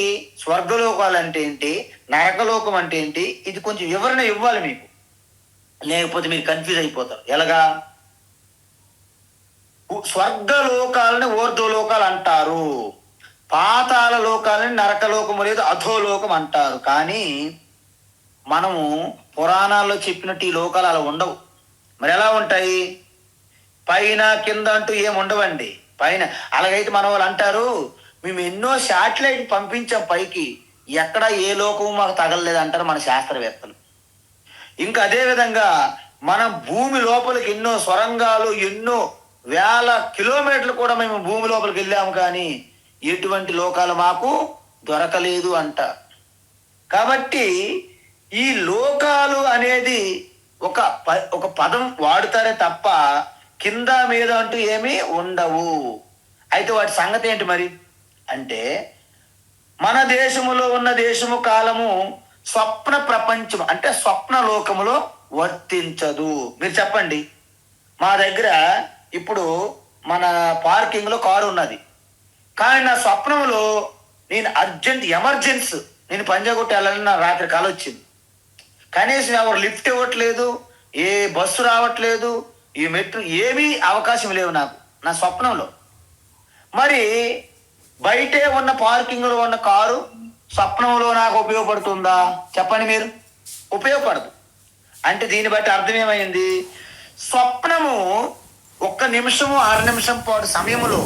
స్వర్గలోకాలు అంటే ఏంటి, నరకలోకం అంటే ఏంటి, ఇది కొంచెం వివరణ ఇవ్వాలి మీకు, లేకపోతే మీరు కన్ఫ్యూజ్ అయిపోతారు. ఎలాగా? స్వర్గలోకాలని ఊర్ధ్వలోకాలు అంటారు, పాతాళ లోకాలని నరకలోకము లేదు అధోలోకం అంటారు. కానీ మనము పురాణాల్లో చెప్పినట్టు ఈ లోకాలు అలా ఉండవు. మరి ఎలా ఉంటాయి? పైన కింద అంటూ ఏమి ఉండవండి. పైన అలాగైతే మన వాళ్ళు అంటారు, మేము ఎన్నో శాటిలైట్ పంపించాం పైకి, ఎక్కడ ఏ లోకము మాకు తగలలేదు అంటారు మన శాస్త్రవేత్తలు. ఇంకా అదే విధంగా మనం భూమి లోపలికి ఎన్నో సొరంగాలు, ఎన్నో వేల కిలోమీటర్లు కూడా మేము భూమి లోపలికి వెళ్ళాము, కానీ ఎటువంటి లోకాలు మాకు దొరకలేదు అంట. కాబట్టి ఈ లోకాలు అనేది ఒక పదం వాడుతారే తప్ప కింద మీద అంటూ ఏమీ ఉండవు. అయితే వాటి సంగతి ఏంటి మరి అంటే, మన దేశములో ఉన్న దేశము కాలము స్వప్న ప్రపంచం అంటే స్వప్న లోకములో వర్తించదు. మీరు చెప్పండి, మా దగ్గర ఇప్పుడు మన పార్కింగ్లో కారు ఉన్నది, కానీ నా స్వప్నంలో నేను ఎమర్జెన్సీ నేను పంజాగుట్ట వెళ్ళాలని నా రాత్రి కల వచ్చింది. కనీసం ఎవరు లిఫ్ట్ ఇవ్వట్లేదు, ఏ బస్సు రావట్లేదు, ఈ మెట్రో ఏమీ అవకాశం లేవు నాకు నా స్వప్నంలో. మరి బయటే ఉన్న పార్కింగ్లో ఉన్న కారు స్వప్నంలో నాకు ఉపయోగపడుతుందా చెప్పండి మీరు? ఉపయోగపడదు. అంటే దీన్ని బట్టి అర్థం ఏమైంది? స్వప్నము 1 నిమిషము 6 నిమిషం పాటు సమయంలో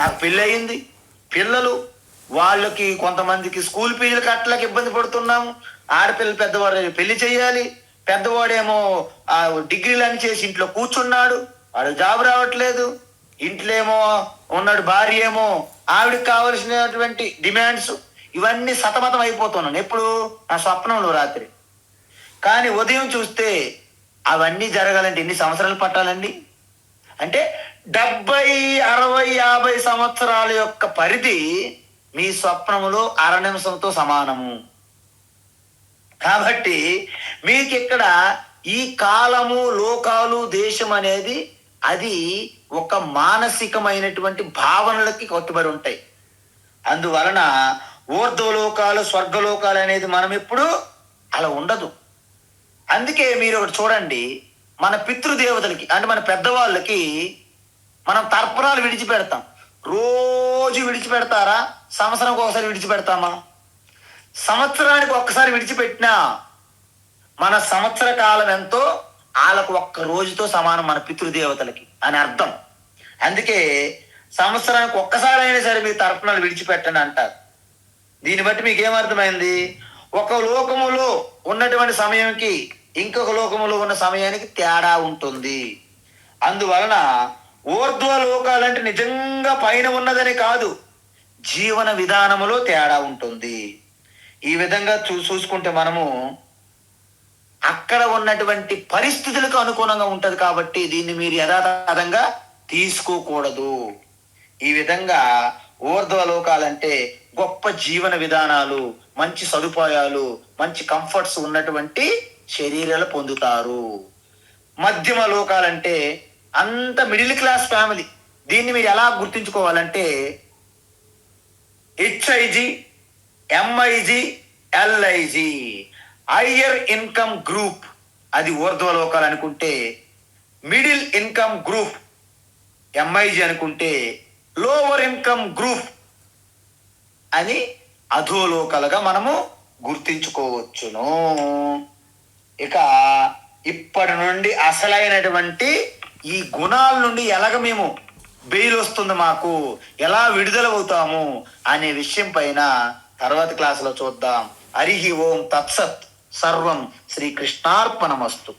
నాకు పెళ్ళి అయింది, పిల్లలు, వాళ్ళకి కొంతమందికి స్కూల్ ఫీజులు కట్టలేక ఇబ్బంది పడుతున్నాము, ఆడపిల్లలు పెద్దవాడు పెళ్లి చేయాలి, పెద్దవాడేమో డిగ్రీలని చేసి ఇంట్లో కూర్చున్నాడు, వాడు జాబ్ రావట్లేదు, ఇంట్లో ఏమో ఉన్నాడు, భార్య ఏమో ఆవిడకి కావలసినటువంటి డిమాండ్స్, ఇవన్నీ సతమతం అయిపోతున్నాను ఎప్పుడు? నా స్వప్నంలో రాత్రి. కానీ ఉదయం చూస్తే అవన్నీ జరగాలంటే ఎన్ని సంవత్సరాలు పట్టాలండి? అంటే 70, 60, 50 సంవత్సరాల యొక్క పరిధి మీ స్వప్నములో 1 నిమిషంతో సమానము. కాబట్టి మీకు ఇక్కడ ఈ కాలము, లోకాలు, దేశం అనేది అది ఒక మానసికమైనటువంటి భావనలకి కట్టుబడి ఉంటాయి. అందువలన ఊర్ధ్వలోకాలు, స్వర్గలోకాలు అనేది మనం ఎప్పుడు అలా ఉండదు. అందుకే మీరు ఒకటి చూడండి, మన పితృదేవతలకి అంటే మన పెద్దవాళ్ళకి మనం తర్పణాలు విడిచిపెడతాం. రోజు విడిచిపెడతారా? సంవత్సరానికి ఒకసారి విడిచిపెడతామా? సంవత్సరానికి ఒక్కసారి విడిచిపెట్టినా మన సంవత్సర కాలం ఎంతో వాళ్ళకు 1 రోజుతో సమానం మన పితృదేవతలకి అని అర్థం. అందుకే సంవత్సరానికి ఒక్కసారి అయినా సరే మీరు తర్పణాలు విడిచిపెట్టండి అంటారు. దీన్ని బట్టి మీకు ఏమర్థమైంది? ఒక లోకములో ఉన్నటువంటి సమయంకి ఇంకొక లోకములో ఉన్న సమయానికి తేడా ఉంటుంది. అందువలన ఊర్ధ్వ లోకాలంటే నిజంగా పైన ఉన్నదని కాదు, జీవన విధానములో తేడా ఉంటుంది. ఈ విధంగా చూసుకుంటే మనము అక్కడ ఉన్నటువంటి పరిస్థితులకు అనుగుణంగా ఉంటది. కాబట్టి దీన్ని మీరు యథాతథంగా తీసుకోకూడదు. ఈ విధంగా ఊర్ధ్వలోకాలంటే గొప్ప జీవన విధానాలు, మంచి సదుపాయాలు, మంచి కంఫర్ట్స్ ఉన్నటువంటి శరీరాలు పొందుతారు. మధ్యమ లోకాలంటే అంత మిడిల్ క్లాస్ ఫ్యామిలీ. దీన్ని మీరు ఎలా గుర్తించుకోవాలంటే HIG, MIG, LIG higher income group అది ఊర్ధ్వలోకాలు అనుకుంటే, మిడిల్ ఇన్కమ్ గ్రూప్ MIG అనుకుంటే, లోవర్ ఇన్కమ్ గ్రూప్ అని అధోలోకాలుగా మనము గుర్తించుకోవచ్చును. ఇక ఇప్పటి నుండి అసలైనటువంటి ఈ గుణాల నుండి ఎలాగ మేము బెయిల్ వస్తుంది, మాకు ఎలా విడుదల అవుతాము అనే విషయం పైన తర్వాత క్లాసులో చూద్దాం. హరి ఓం తత్సత్. సర్వం శ్రీకృష్ణార్పణమస్తు.